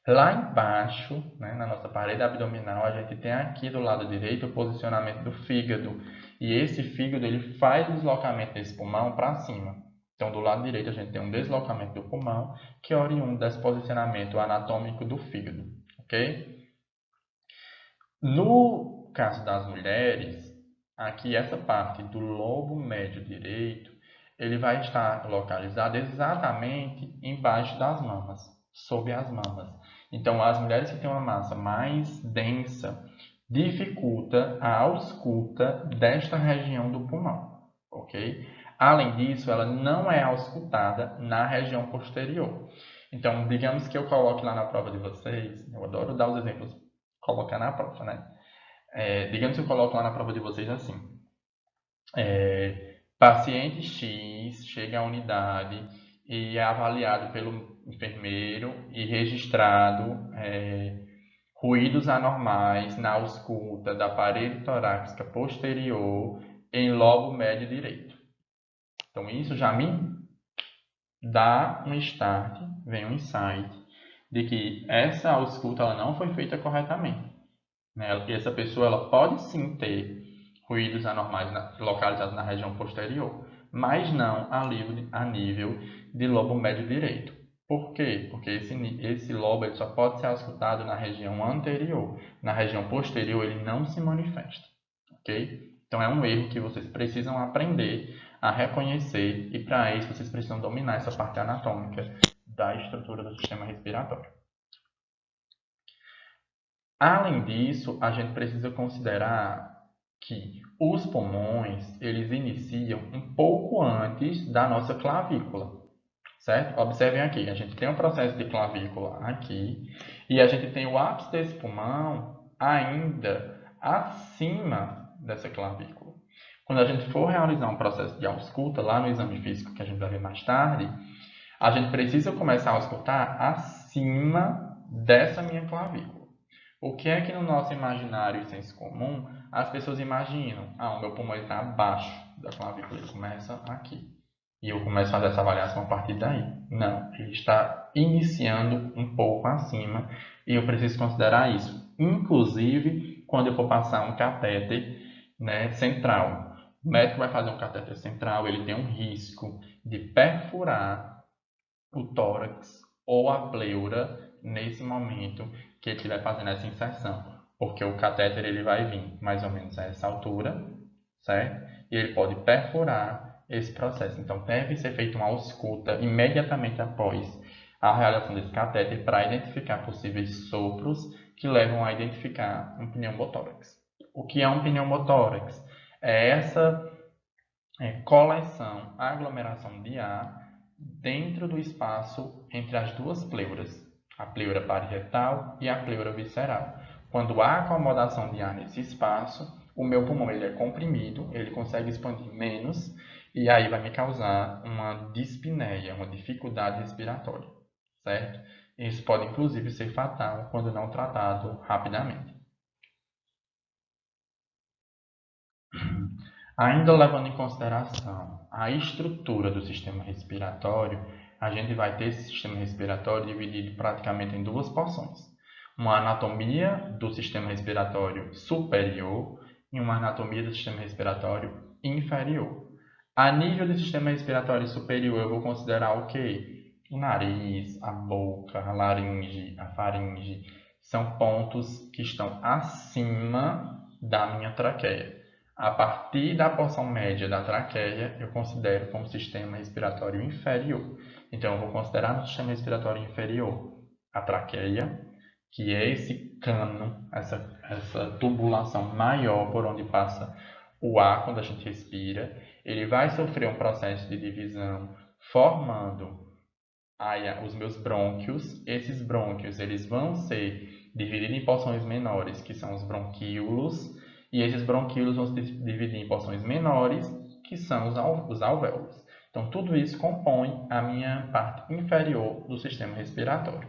Lá embaixo, né, na nossa parede abdominal, a gente tem aqui do lado direito o posicionamento do fígado. E esse fígado ele faz o deslocamento desse pulmão para cima. Então, do lado direito, a gente tem um deslocamento do pulmão que é oriundo desse posicionamento anatômico do fígado. Ok? No caso das mulheres, aqui essa parte do lobo médio direito, ele vai estar localizado exatamente embaixo das mamas, sob as mamas. Então, as mulheres que têm uma massa mais densa dificulta a ausculta desta região do pulmão, ok? Além disso, ela não é auscultada na região posterior. Então, digamos que eu coloque lá na prova de vocês, eu adoro dar os exemplos, colocar na prova, né? Digamos que eu coloco lá na prova de vocês assim, paciente X chega à unidade e é avaliado pelo enfermeiro e registrado ruídos anormais na ausculta da parede torácica posterior em lobo médio direito. Então, isso já me dá um start, vem um insight de que essa ausculta ela não foi feita corretamente. Né? Essa pessoa ela pode sim ter ruídos anormais localizados na região posterior, mas não a nível de lobo médio direito. Por quê? Porque esse lobo ele só pode ser auscultado na região anterior. Na região posterior ele não se manifesta. Ok? Então é um erro que vocês precisam aprender a reconhecer e para isso vocês precisam dominar essa parte anatômica da estrutura do sistema respiratório. Além disso, a gente precisa considerar que os pulmões, eles iniciam um pouco antes da nossa clavícula, certo? Observem aqui, a gente tem um processo de clavícula aqui e a gente tem o ápice desse pulmão ainda acima dessa clavícula. Quando a gente for realizar um processo de ausculta lá no exame físico que a gente vai ver mais tarde, a gente precisa começar a auscultar acima dessa minha clavícula. O que é que no nosso imaginário e senso comum as pessoas imaginam? O meu pulmão está abaixo da clavícula, ele começa aqui. E eu começo a fazer essa avaliação a partir daí. Não, ele está iniciando um pouco acima e eu preciso considerar isso. Inclusive, quando eu for passar um catéter, né, central. O médico vai fazer um catéter central, ele tem um risco de perfurar o tórax ou a pleura nesse momento que ele estiver fazendo essa inserção, porque o catéter ele vai vir mais ou menos a essa altura, certo? E ele pode perfurar esse processo. Então, deve ser feita uma ausculta imediatamente após a realização desse catéter para identificar possíveis sopros que levam a identificar um pneumotórax. O que é um pneumotórax? É essa coleção, aglomeração de ar dentro do espaço entre as duas pleuras, a pleura parietal e a pleura visceral. Quando há acomodação de ar nesse espaço, o meu pulmão ele é comprimido, ele consegue expandir menos e aí vai me causar uma dispneia, uma dificuldade respiratória, certo? Isso pode inclusive ser fatal quando não tratado rapidamente. Ainda levando em consideração a estrutura do sistema respiratório, a gente vai ter esse sistema respiratório dividido praticamente em duas porções. Uma anatomia do sistema respiratório superior e uma anatomia do sistema respiratório inferior. A nível do sistema respiratório superior, eu vou considerar o quê? O nariz, a boca, a laringe, a faringe. São pontos que estão acima da minha traqueia. A partir da porção média da traqueia, eu considero como sistema respiratório inferior. Então, eu vou considerar no sistema respiratório inferior a traqueia, que é esse cano, essa tubulação maior por onde passa o ar quando a gente respira. Ele vai sofrer um processo de divisão formando os meus brônquios. Esses brônquios eles vão ser divididos em porções menores, que são os bronquíolos, e esses bronquíolos vão se dividir em porções menores, que são os alvéolos. Então, tudo isso compõe a minha parte inferior do sistema respiratório.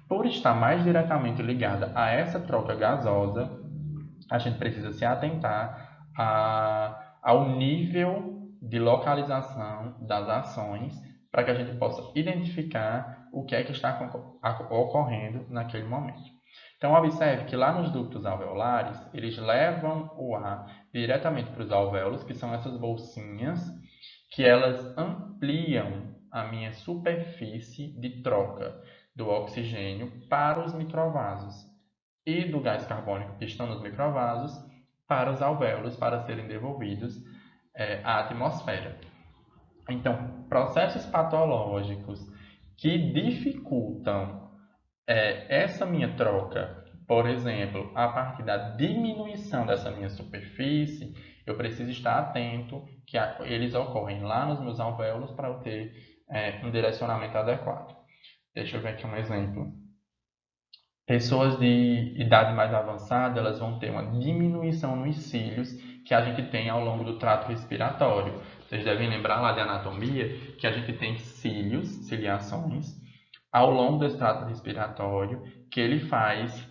Por estar mais diretamente ligada a essa troca gasosa, a gente precisa se atentar ao nível de localização das ações para que a gente possa identificar o que é que está ocorrendo naquele momento. Então, observe que lá nos ductos alveolares, eles levam o ar diretamente para os alvéolos, que são essas bolsinhas, que elas ampliam a minha superfície de troca do oxigênio para os microvasos e do gás carbônico que estão nos microvasos para os alvéolos para serem devolvidos à atmosfera. Então, processos patológicos que dificultam essa minha troca Por exemplo, a partir da diminuição dessa minha superfície, eu preciso estar atento que eles ocorrem lá nos meus alvéolos para eu ter um direcionamento adequado. Deixa eu ver aqui um exemplo. Pessoas de idade mais avançada, elas vão ter uma diminuição nos cílios que a gente tem ao longo do trato respiratório. Vocês devem lembrar lá de anatomia que a gente tem cílios, ciliações, ao longo desse trato respiratório, que ele faz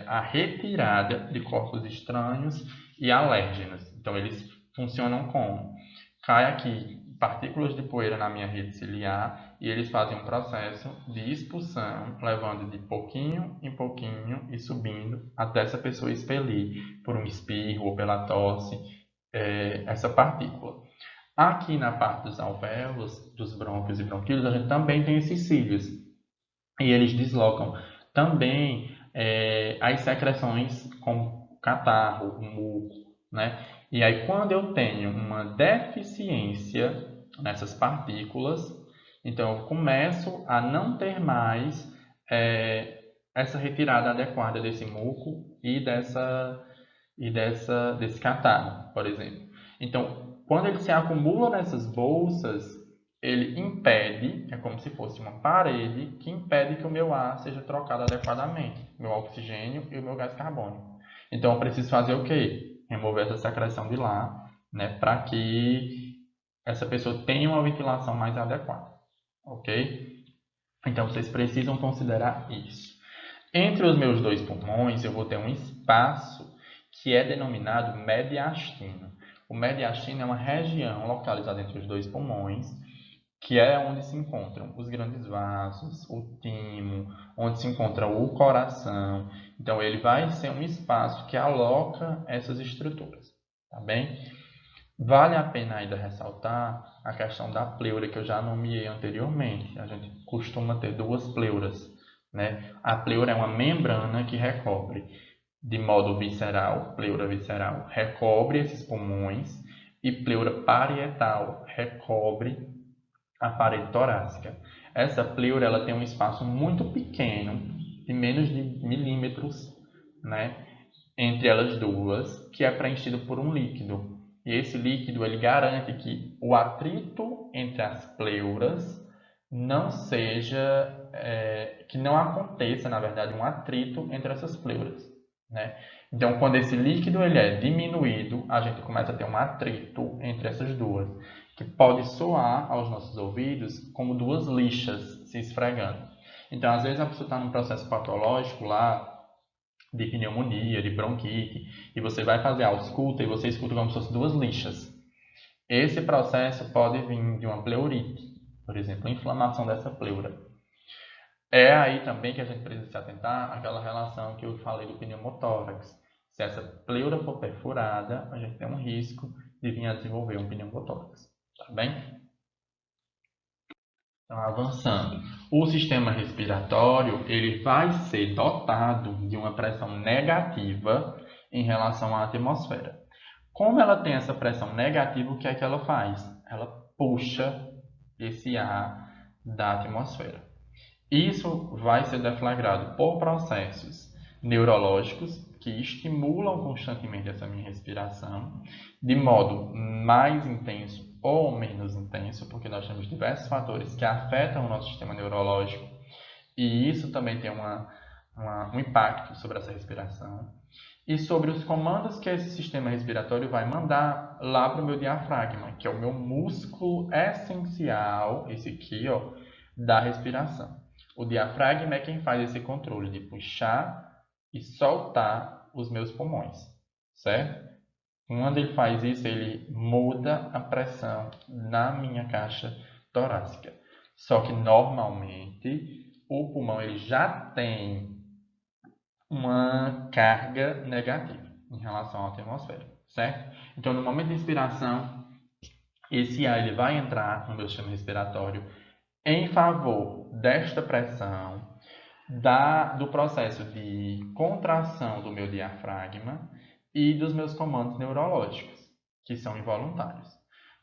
a retirada de corpos estranhos e alérgenos. Então, eles funcionam como? Cai aqui partículas de poeira na minha rede ciliar e eles fazem um processo de expulsão, levando de pouquinho em pouquinho e subindo até essa pessoa expelir por um espirro ou pela tosse essa partícula. Aqui na parte dos alvéolos, dos brônquios e bronquíolos, a gente também tem esses cílios e eles deslocam também as secreções como catarro, muco, né? E aí, quando eu tenho uma deficiência nessas partículas, então eu começo a não ter mais essa retirada adequada desse muco e desse catarro, por exemplo. Então, quando ele se acumula nessas bolsas, ele impede, é como se fosse uma parede que impede que o meu ar seja trocado adequadamente, o meu oxigênio e o meu gás carbônico. Então, eu preciso fazer o quê? Remover essa secreção de lá, né, para que essa pessoa tenha uma ventilação mais adequada, ok? Então, vocês precisam considerar isso. Entre os meus dois pulmões, eu vou ter um espaço que é denominado mediastino. O mediastino é uma região localizada entre os dois pulmões, que é onde se encontram os grandes vasos, o timo, onde se encontra o coração. Então, ele vai ser um espaço que aloca essas estruturas, tá bem? Vale a pena ainda ressaltar a questão da pleura que eu já nomeei anteriormente. A gente costuma ter duas pleuras, né? A pleura é uma membrana que recobre, de modo visceral, pleura visceral, recobre esses pulmões, e pleura parietal, recobre a parede torácica. Essa pleura ela tem um espaço muito pequeno, de menos de milímetros, né, entre elas duas, que é preenchido por um líquido. E esse líquido ele garante que o atrito entre as pleuras não seja, que não aconteça, na verdade, um atrito entre essas pleuras, né? Então, quando esse líquido ele é diminuído, a gente começa a ter um atrito entre essas duas, que pode soar aos nossos ouvidos como duas lixas se esfregando. Então, às vezes a pessoa está num processo patológico lá, de pneumonia, de bronquite, e você vai fazer a ausculta e você escuta como se fossem duas lixas. Esse processo pode vir de uma pleurite, por exemplo, inflamação dessa pleura. É aí também que a gente precisa se atentar àquela relação que eu falei do pneumotórax. Se essa pleura for perfurada, a gente tem um risco de vir a desenvolver um pneumotórax, tá bem? Então, avançando. O sistema respiratório ele vai ser dotado de uma pressão negativa em relação à atmosfera. Como ela tem essa pressão negativa, o que é que ela faz? Ela puxa esse ar da atmosfera. Isso vai ser deflagrado por processos neurológicos que estimulam constantemente essa minha respiração, de modo mais intenso ou menos intenso, porque nós temos diversos fatores que afetam o nosso sistema neurológico e isso também tem um impacto sobre essa respiração e sobre os comandos que esse sistema respiratório vai mandar lá para o meu diafragma, que é o meu músculo essencial, esse aqui, ó, da respiração. O diafragma é quem faz esse controle de puxar e soltar os meus pulmões, certo? Quando ele faz isso, ele muda a pressão na minha caixa torácica. Só que normalmente o pulmão ele já tem uma carga negativa em relação à atmosfera, certo? Então, no momento de inspiração, esse ar ele vai entrar no meu sistema respiratório em favor desta pressão, do processo de contração do meu diafragma e dos meus comandos neurológicos, que são involuntários.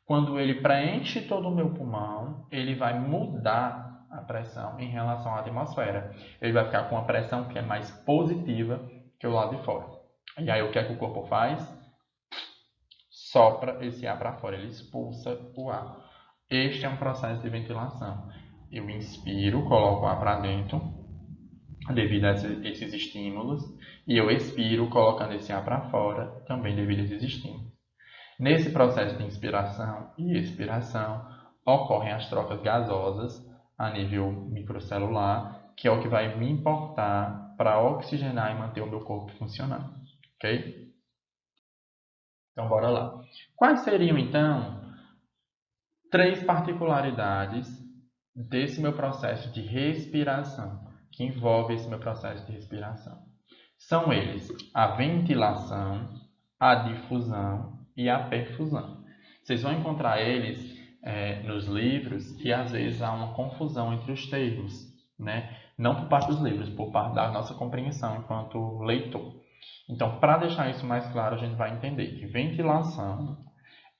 Quando ele preenche todo o meu pulmão, ele vai mudar a pressão em relação à atmosfera. Ele vai ficar com uma pressão que é mais positiva que o lado de fora. E aí o que é que o corpo faz? Sopra esse ar para fora, ele expulsa o ar. Este é um processo de ventilação. Eu inspiro, coloco o ar para dentro, devido a esses estímulos, e eu expiro, colocando esse ar para fora, também devido a esses estímulos. Nesse processo de inspiração e expiração, ocorrem as trocas gasosas a nível microcelular, que é o que vai me importar para oxigenar e manter o meu corpo funcionando. Ok? Então, bora lá. Quais seriam, então, 3 particularidades desse meu processo de respiração, que envolve esse meu processo de respiração? São eles a ventilação, a difusão e a perfusão. Vocês vão encontrar eles nos livros e às vezes há uma confusão entre os termos, né? Não por parte dos livros, por parte da nossa compreensão enquanto leitor. Então, para deixar isso mais claro, a gente vai entender que ventilação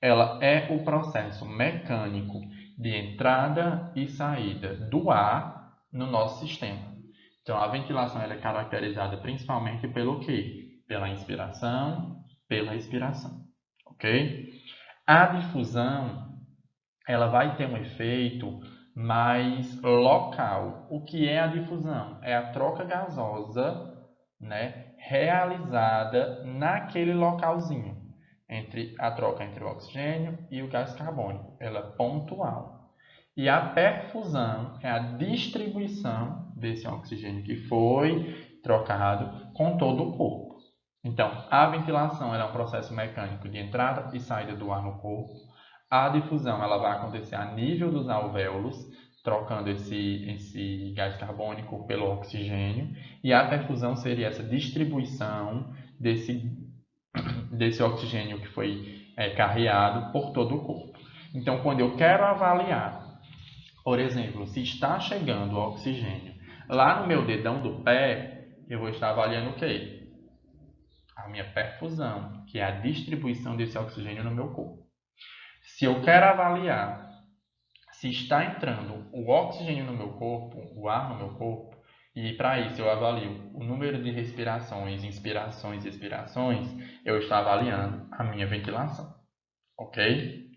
ela é o processo mecânico de entrada e saída do ar no nosso sistema. Então, a ventilação ela é caracterizada principalmente pelo quê? Pela inspiração, pela expiração, ok? A difusão, ela vai ter um efeito mais local. O que é a difusão? É a troca gasosa, né, realizada naquele localzinho, entre a troca entre o oxigênio e o gás carbônico. Ela é pontual. E a perfusão é a distribuição desse oxigênio que foi trocado com todo o corpo. Então, a ventilação é um processo mecânico de entrada e saída do ar no corpo. A difusão ela vai acontecer a nível dos alvéolos, trocando esse gás carbônico pelo oxigênio. E a perfusão seria essa distribuição desse oxigênio que foi carreado por todo o corpo. Então, quando eu quero avaliar, por exemplo, se está chegando o oxigênio lá no meu dedão do pé, eu vou estar avaliando o quê? A minha perfusão, que é a distribuição desse oxigênio no meu corpo. Se eu quero avaliar se está entrando o oxigênio no meu corpo, o ar no meu corpo, e para isso eu avalio o número de respirações, inspirações e expirações, eu estou avaliando a minha ventilação, ok?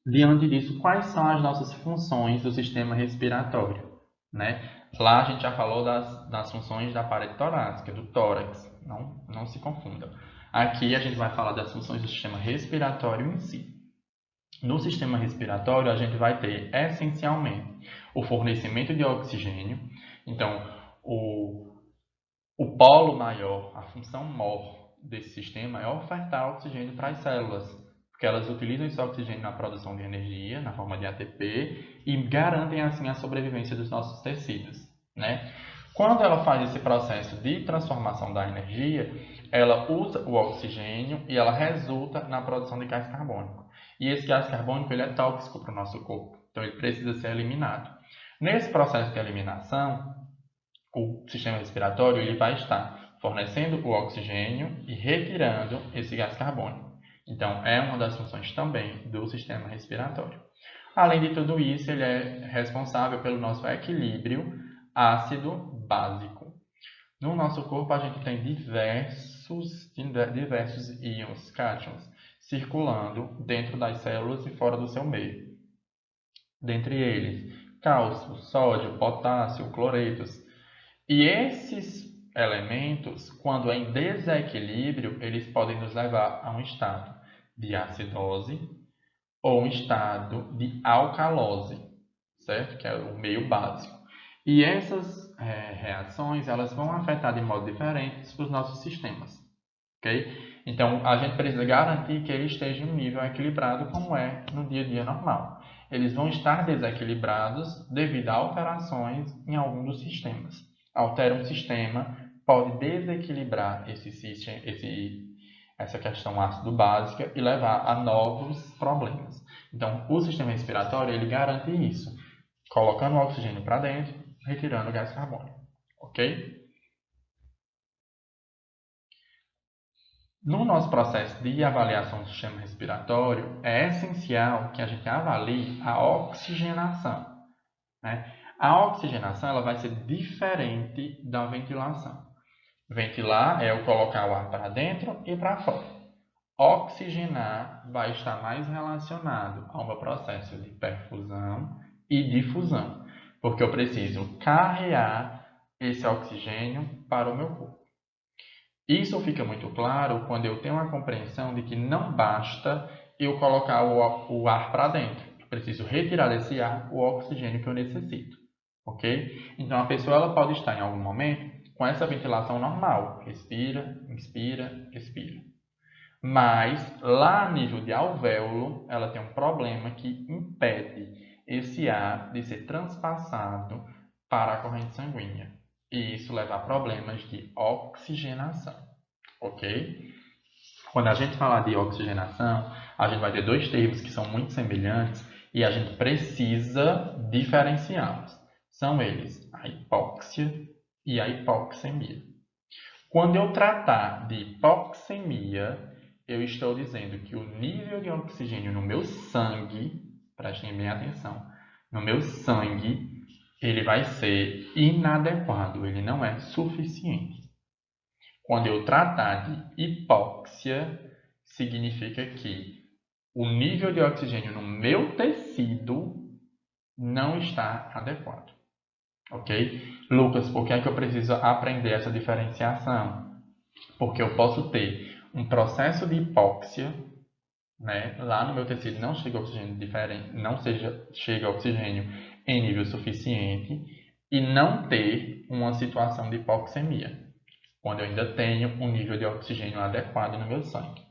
Diante disso, quais são as nossas funções do sistema respiratório, né? Lá a gente já falou das funções da parede torácica, do tórax, não se confundam. Aqui a gente vai falar das funções do sistema respiratório em si. No sistema respiratório, a gente vai ter essencialmente o fornecimento de oxigênio. Então, o polo maior, a função maior desse sistema é ofertar oxigênio para as células, porque elas utilizam esse oxigênio na produção de energia, na forma de ATP, e garantem assim a sobrevivência dos nossos tecidos, né? Quando ela faz esse processo de transformação da energia, ela usa o oxigênio e ela resulta na produção de gás carbônico. E esse gás carbônico ele é tóxico para o nosso corpo, então ele precisa ser eliminado. Nesse processo de eliminação, o sistema respiratório ele vai estar fornecendo o oxigênio e retirando esse gás carbônico. Então, é uma das funções também do sistema respiratório. Além de tudo isso, ele é responsável pelo nosso equilíbrio ácido-básico. No nosso corpo, a gente tem diversos íons, cátions, circulando dentro das células e fora do seu meio. Dentre eles, cálcio, sódio, potássio, cloretos. E esses elementos, quando em desequilíbrio, eles podem nos levar a um estado de acidose ou um estado de alcalose, certo? Que é o meio básico. E essas reações, elas vão afetar de modo diferente os nossos sistemas, ok? Então, a gente precisa garantir que ele esteja em um nível equilibrado como é no dia a dia normal. Eles vão estar desequilibrados devido a alterações em algum dos sistemas. Altera um sistema, pode desequilibrar essa questão ácido básica e levar a novos problemas. Então, o sistema respiratório ele garante isso, colocando o oxigênio para dentro, retirando o gás carbônico, ok? No nosso processo de avaliação do sistema respiratório, é essencial que a gente avalie a oxigenação, né? A oxigenação ela vai ser diferente da ventilação. Ventilar é eu colocar o ar para dentro e para fora. Oxigenar vai estar mais relacionado ao meu processo de perfusão e difusão, porque eu preciso carrear esse oxigênio para o meu corpo. Isso fica muito claro quando eu tenho a compreensão de que não basta eu colocar o ar para dentro. Eu preciso retirar desse ar o oxigênio que eu necessito, ok? Então a pessoa ela pode estar em algum momento com essa ventilação normal, respira, inspira, expira. Mas lá a nível de alvéolo, ela tem um problema que impede esse ar de ser transpassado para a corrente sanguínea. E isso leva a problemas de oxigenação, ok? Quando a gente falar de oxigenação, a gente vai ter dois termos que são muito semelhantes e a gente precisa diferenciá-los. São eles a hipóxia e a hipoxemia. Quando eu tratar de hipoxemia, eu estou dizendo que o nível de oxigênio no meu sangue, prestem bem atenção, no meu sangue, ele vai ser inadequado, ele não é suficiente. Quando eu tratar de hipóxia, significa que o nível de oxigênio no meu tecido não está adequado. Ok? Lucas, por que é que eu preciso aprender essa diferenciação? Porque eu posso ter um processo de hipóxia, né? Lá no meu tecido não chega oxigênio diferente, chega oxigênio em nível suficiente e não ter uma situação de hipoxemia, quando eu ainda tenho um nível de oxigênio adequado no meu sangue.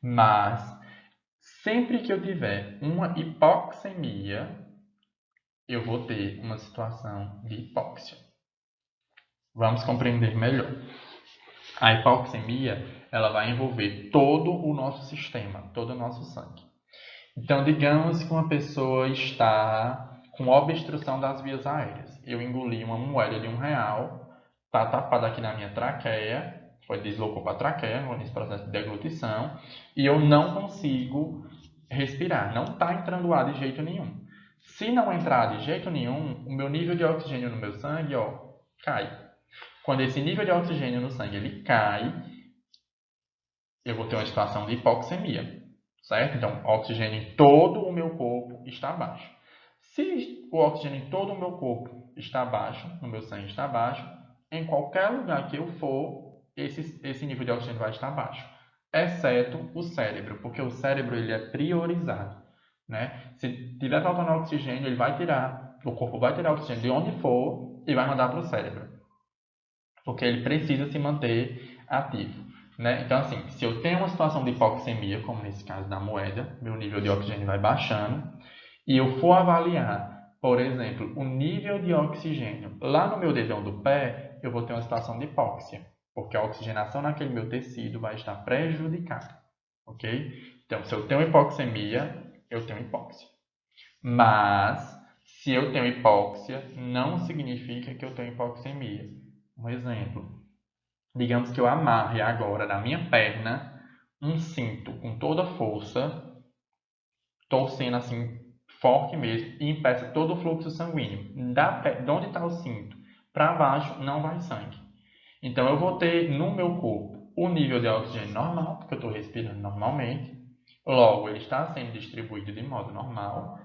Mas sempre que eu tiver uma hipoxemia, eu vou ter uma situação de hipóxia. Vamos compreender melhor. A hipoxemia, ela vai envolver todo o nosso sistema, todo o nosso sangue. Então, digamos que uma pessoa está com obstrução das vias aéreas. Eu engoli uma moeda de R$1, está tapada aqui na minha traqueia, deslocou para a traqueia, nesse processo de deglutição, e eu não consigo respirar, não está entrando ar de jeito nenhum. Se não entrar de jeito nenhum, o meu nível de oxigênio no meu sangue cai. Quando esse nível de oxigênio no sangue ele cai, eu vou ter uma situação de hipoxemia, certo? Então, o oxigênio em todo o meu corpo está baixo. Se o oxigênio em todo o meu corpo está baixo, no meu sangue está baixo, em qualquer lugar que eu for, esse nível de oxigênio vai estar baixo, exceto o cérebro, porque o cérebro ele é priorizado, né? Se tiver faltando oxigênio, o corpo vai tirar oxigênio de onde for e vai mandar para o cérebro, porque ele precisa se manter ativo, né? Então, assim, se eu tenho uma situação de hipoxemia, como nesse caso da moeda, meu nível de oxigênio vai baixando, e eu for avaliar, por exemplo, o nível de oxigênio lá no meu dedão do pé, eu vou ter uma situação de hipóxia, porque a oxigenação naquele meu tecido vai estar prejudicada, ok? Então, se eu tenho hipoxemia, eu tenho hipóxia. Mas, se eu tenho hipóxia, não significa que eu tenho hipoxemia. Um exemplo, digamos que eu amarre agora na minha perna um cinto com toda a força, torcendo assim forte mesmo, e impeça todo o fluxo sanguíneo. De onde está o cinto para baixo não vai sangue. Então eu vou ter no meu corpo o nível de oxigênio normal, porque eu estou respirando normalmente. Logo, ele está sendo distribuído de modo normal.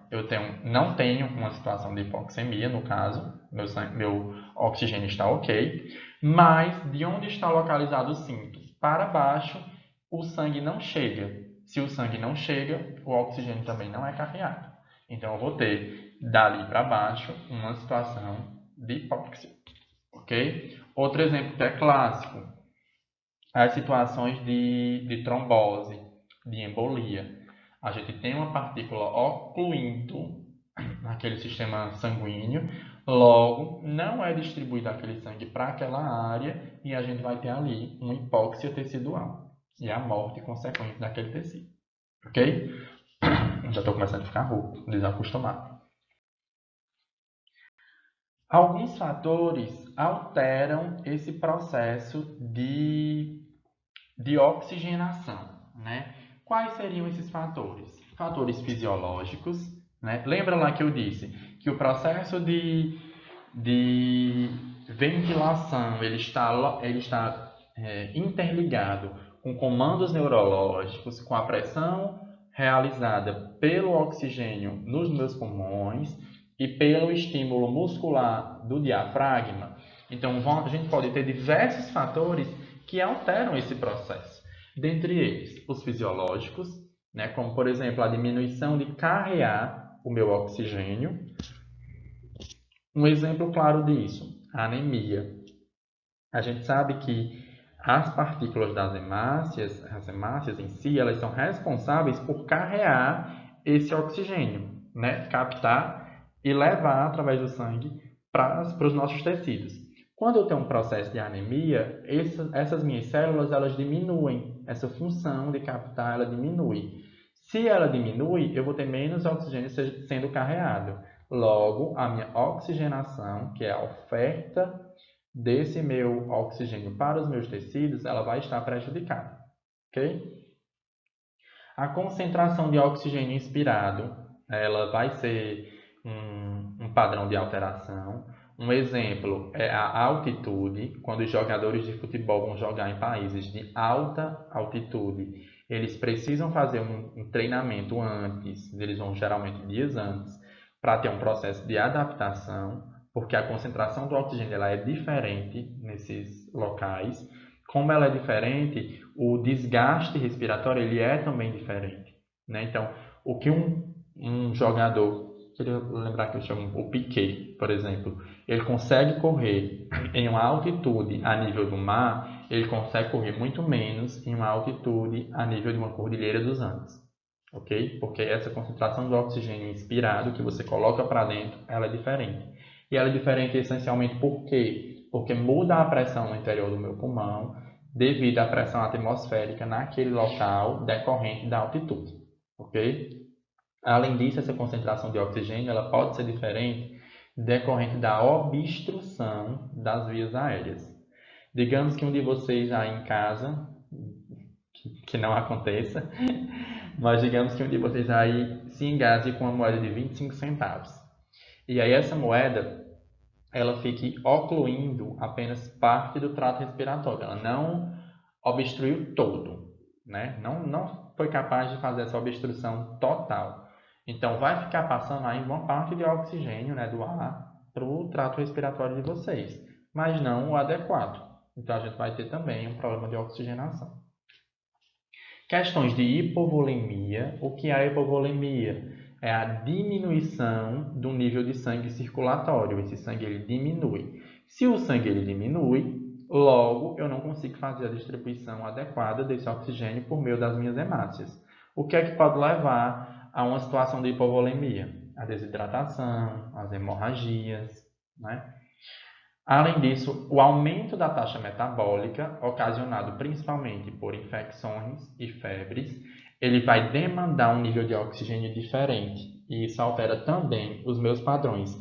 Não tenho uma situação de hipoxemia, no caso, meu oxigênio está ok. Mas de onde está localizado o cinto? Para baixo, o sangue não chega. Se o sangue não chega, o oxigênio também não é carreado. Então eu vou ter, dali para baixo, uma situação de hipóxia. Ok? Outro exemplo que é clássico, as situações de trombose, de embolia. A gente tem uma partícula ocluindo naquele sistema sanguíneo, logo não é distribuído aquele sangue para aquela área e a gente vai ter ali uma hipóxia tecidual e a morte consequente daquele tecido. Ok? Já estou começando a ficar rouco, desacostumado. Alguns fatores alteram esse processo de de oxigenação, né? Quais seriam esses fatores? Fatores fisiológicos, né? Lembra lá que eu disse que o processo de ventilação ele está interligado com comandos neurológicos, com a pressão realizada pelo oxigênio nos meus pulmões e pelo estímulo muscular do diafragma. Então, a gente pode ter diversos fatores que alteram esse processo. Dentre eles, os fisiológicos, né, como, por exemplo, a diminuição de carrear o meu oxigênio. Um exemplo claro disso, a anemia. A gente sabe que as partículas das hemácias, as hemácias em si, elas são responsáveis por carrear esse oxigênio, né? Captar e levar através do sangue para os nossos tecidos. Quando eu tenho um processo de anemia, essas minhas células elas diminuem, essa função de captar ela diminui. Se ela diminui, eu vou ter menos oxigênio sendo carreado. Logo, a minha oxigenação, que é a oferta desse meu oxigênio para os meus tecidos, ela vai estar prejudicada, ok? A concentração de oxigênio inspirado, ela vai ser um padrão de alteração. Um exemplo é a altitude. Quando os jogadores de futebol vão jogar em países de alta altitude, eles precisam fazer um treinamento antes, eles vão geralmente dias antes, para ter um processo de adaptação, porque a concentração do oxigênio ela é diferente nesses locais. Como ela é diferente, o desgaste respiratório ele é também diferente, né? Então, o que um jogador, queria lembrar que eu chamo o Piquet, por exemplo, ele consegue correr em uma altitude a nível do mar, ele consegue correr muito menos em uma altitude a nível de uma cordilheira dos Andes, ok? Porque essa concentração do oxigênio inspirado que você coloca para dentro, ela é diferente. E ela é diferente essencialmente por quê? Porque muda a pressão no interior do meu pulmão devido à pressão atmosférica naquele local decorrente da altitude, ok? Além disso, essa concentração de oxigênio ela pode ser diferente decorrente da obstrução das vias aéreas. Digamos que um de vocês aí em casa, que não aconteça, mas digamos que um de vocês aí se engase com uma moeda de 25 centavos. E aí essa moeda ela fique ocluindo apenas parte do trato respiratório. Ela não obstruiu todo, né? Não foi capaz de fazer essa obstrução total. Então, vai ficar passando aí uma parte de oxigênio, né, do ar para o trato respiratório de vocês, mas não o adequado. Então, a gente vai ter também um problema de oxigenação. Questões de hipovolemia. O que é a hipovolemia? É a diminuição do nível de sangue circulatório. Esse sangue ele diminui. Se o sangue ele diminui, logo eu não consigo fazer a distribuição adequada desse oxigênio por meio das minhas hemácias. O que é que pode levar a uma situação de hipovolemia? A desidratação, as hemorragias, né? Além disso, o aumento da taxa metabólica, ocasionado principalmente por infecções e febres, ele vai demandar um nível de oxigênio diferente. E isso altera também os meus padrões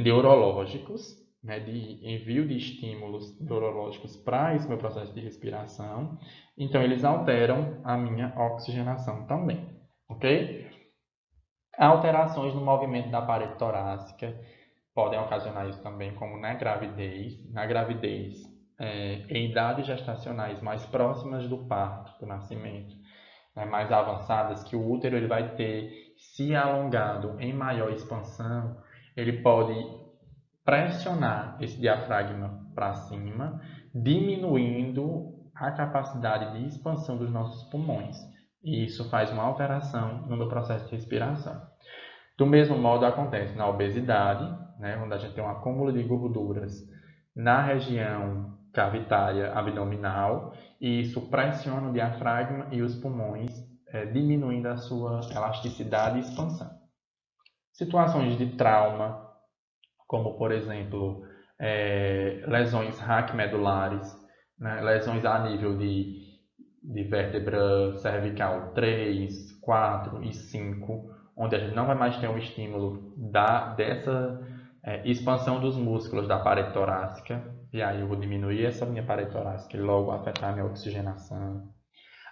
neurológicos, né, de envio de estímulos neurológicos para esse meu processo de respiração. Então, eles alteram a minha oxigenação também, ok? Alterações no movimento da parede torácica podem ocasionar isso também, como na gravidez. Na gravidez, em idades gestacionais mais próximas do parto, do nascimento, né, mais avançadas, que o útero ele vai ter se alongado em maior expansão, ele pode pressionar esse diafragma para cima, diminuindo a capacidade de expansão dos nossos pulmões. E isso faz uma alteração no meu processo de respiração. Do mesmo modo acontece na obesidade, né, onde a gente tem um acúmulo de gorduras na região cavitária abdominal, e isso pressiona o diafragma e os pulmões, diminuindo a sua elasticidade e expansão. Situações de trauma, como por exemplo, lesões raquimedulares, né, lesões a nível de vértebra cervical 3, 4 e 5, onde a gente não vai mais ter um estímulo dessa expansão dos músculos da parede torácica. e aí eu vou diminuir essa minha parede torácica e logo afetar a minha oxigenação.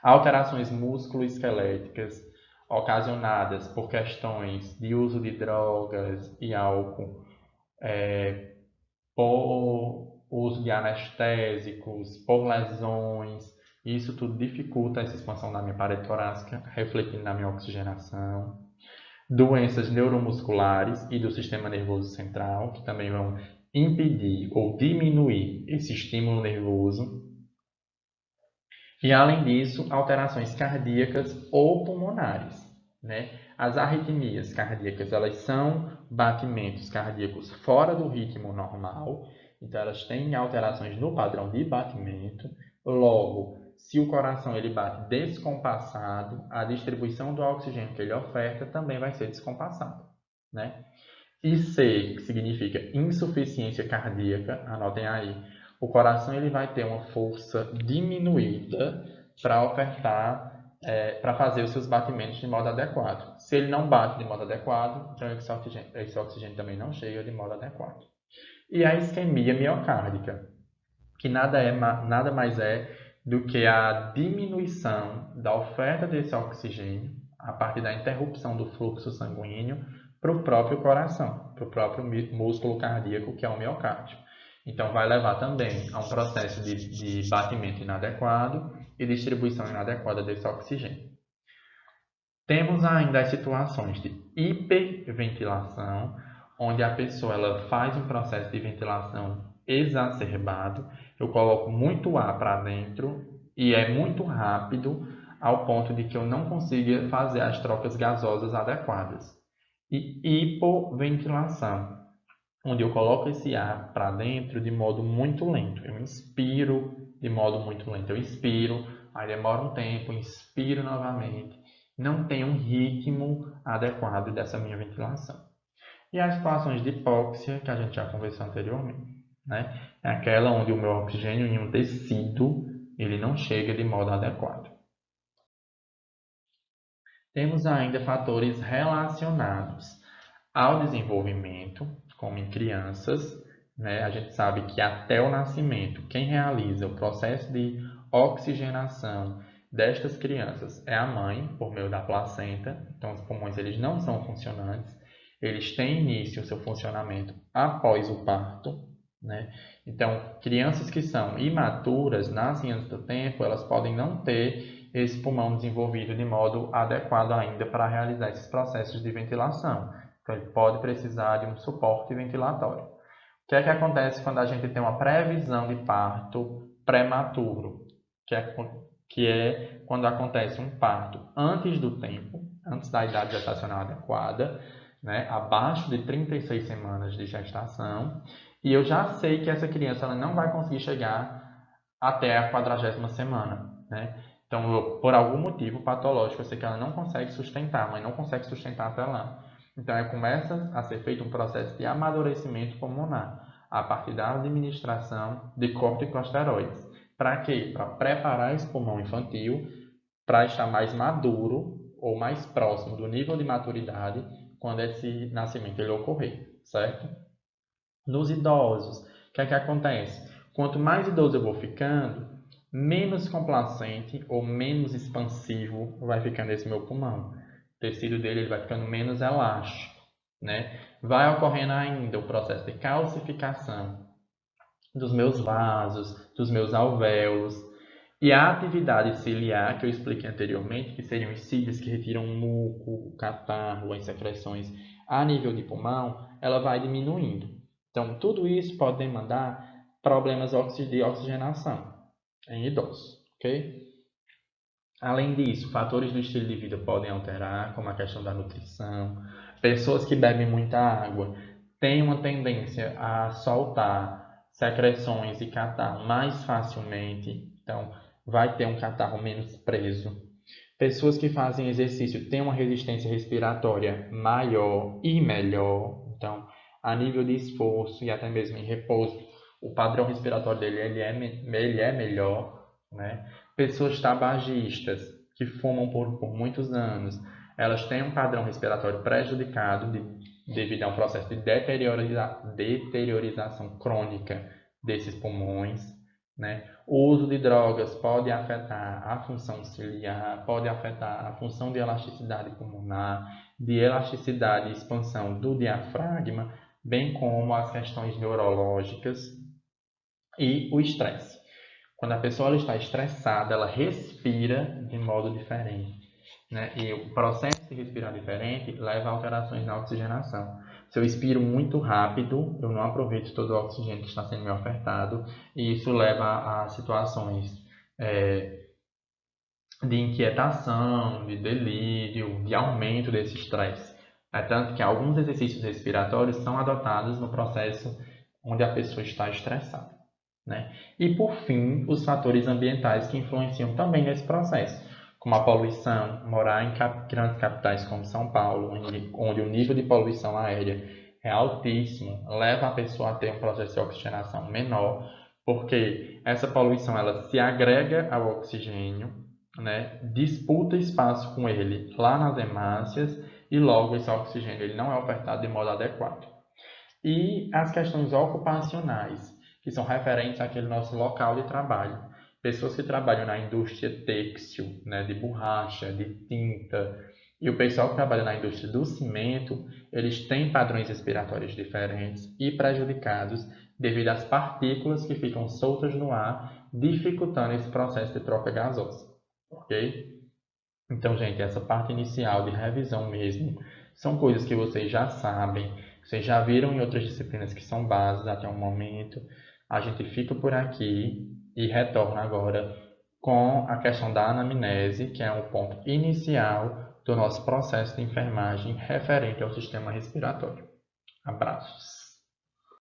Alterações músculo-esqueléticas ocasionadas por questões de uso de drogas e álcool, por uso de anestésicos, por lesões, isso tudo dificulta essa expansão da minha parede torácica, refletindo na minha oxigenação. Doenças neuromusculares e do sistema nervoso central, que também vão impedir ou diminuir esse estímulo nervoso. E, além disso, alterações cardíacas ou pulmonares, né? As arritmias cardíacas, elas são batimentos cardíacos fora do ritmo normal, então elas têm alterações no padrão de batimento. Logo, se o coração ele bate descompassado, a distribuição do oxigênio que ele oferta também vai ser descompassada, né? IC, que significa insuficiência cardíaca, anotem aí. O coração ele vai ter uma força diminuída para ofertar, para fazer os seus batimentos de modo adequado. Se ele não bate de modo adequado, então esse oxigênio também não chega de modo adequado. E a isquemia miocárdica, que nada mais é do que a diminuição da oferta desse oxigênio a partir da interrupção do fluxo sanguíneo para o próprio coração, para o próprio músculo cardíaco, que é o miocárdio. Então, vai levar também a um processo de batimento inadequado e distribuição inadequada desse oxigênio. Temos ainda as situações de hiperventilação, onde a pessoa ela faz um processo de ventilação exacerbado. Eu coloco muito ar para dentro e é muito rápido ao ponto de que eu não consiga fazer as trocas gasosas adequadas. E hipoventilação, onde eu coloco esse ar para dentro de modo muito lento. Eu inspiro de modo muito lento. Eu inspiro, aí demora um tempo, inspiro novamente. Não tem um ritmo adequado dessa minha ventilação. E as situações de hipóxia, que a gente já conversou anteriormente, né? É aquela onde o meu oxigênio em um tecido ele não chega de modo adequado. Temos ainda fatores relacionados ao desenvolvimento, como em crianças, né? A gente sabe que até o nascimento, quem realiza o processo de oxigenação destas crianças é a mãe, por meio da placenta. Então, os pulmões eles não são funcionantes, eles têm início o seu funcionamento após o parto, né? Então, crianças que são imaturas, nascem antes do tempo, elas podem não ter esse pulmão desenvolvido de modo adequado ainda para realizar esses processos de ventilação. Então, ele pode precisar de um suporte ventilatório. O que é que acontece quando a gente tem uma previsão de parto prematuro? Que é quando acontece um parto antes do tempo, antes da idade gestacional adequada, né? Abaixo de 36 semanas de gestação, e eu já sei que essa criança ela não vai conseguir chegar até a 40ª semana, né? Então, por algum motivo patológico, eu sei que ela não consegue sustentar, a mãe não consegue sustentar até lá. Então, começa a ser feito um processo de amadurecimento pulmonar a partir da administração de corticosteroides. Para quê? Para preparar esse pulmão infantil para estar mais maduro ou mais próximo do nível de maturidade quando esse nascimento ele ocorrer, certo? Nos idosos, o que é que acontece? Quanto mais idoso eu vou ficando, menos complacente ou menos expansivo vai ficando esse meu pulmão. O tecido dele ele vai ficando menos elástico, né? Vai ocorrendo ainda o processo de calcificação dos meus vasos, dos meus alvéolos. E a atividade ciliar, que eu expliquei anteriormente, que seriam os cílios que retiram o muco, o catarro, as secreções a nível de pulmão, ela vai diminuindo. Então, tudo isso pode demandar problemas de oxigenação em idosos, ok? Além disso, fatores do estilo de vida podem alterar, como a questão da nutrição. Pessoas que bebem muita água têm uma tendência a soltar secreções e catarro mais facilmente, então vai ter um catarro menos preso. Pessoas que fazem exercício têm uma resistência respiratória maior e melhor, então a nível de esforço e até mesmo em repouso, o padrão respiratório dele ele é melhor, né? Pessoas tabagistas que fumam por muitos anos, elas têm um padrão respiratório prejudicado devido a um processo de deteriorização crônica desses pulmões, né? O uso de drogas pode afetar a função ciliar, pode afetar a função de elasticidade pulmonar, de elasticidade e expansão do diafragma, bem como as questões neurológicas e o estresse. Quando a pessoa ela está estressada, ela respira de modo diferente, né? E o processo de respirar diferente leva a alterações na oxigenação. Se eu expiro muito rápido, eu não aproveito todo o oxigênio que está sendo me ofertado, e isso leva a situações de inquietação, de delírio, de aumento desse estresse. É tanto que alguns exercícios respiratórios são adotados no processo onde a pessoa está estressada, né? E por fim, os fatores ambientais que influenciam também nesse processo, como a poluição, morar em grandes capitais como São Paulo, onde o nível de poluição aérea é altíssimo, leva a pessoa a ter um processo de oxigenação menor, porque essa poluição ela se agrega ao oxigênio, né, disputa espaço com ele lá nas hemácias e logo esse oxigênio ele não é ofertado de modo adequado. E as questões ocupacionais, que são referentes àquele nosso local de trabalho. Pessoas que trabalham na indústria têxtil, né, de borracha, de tinta, e o pessoal que trabalha na indústria do cimento, eles têm padrões respiratórios diferentes e prejudicados devido às partículas que ficam soltas no ar, dificultando esse processo de troca gasosa, ok? Então, gente, essa parte inicial de revisão mesmo são coisas que vocês já sabem, vocês já viram em outras disciplinas que são bases até o momento. A gente fica por aqui e retorna agora com a questão da anamnese, que é o ponto inicial do nosso processo de enfermagem referente ao sistema respiratório. Abraços!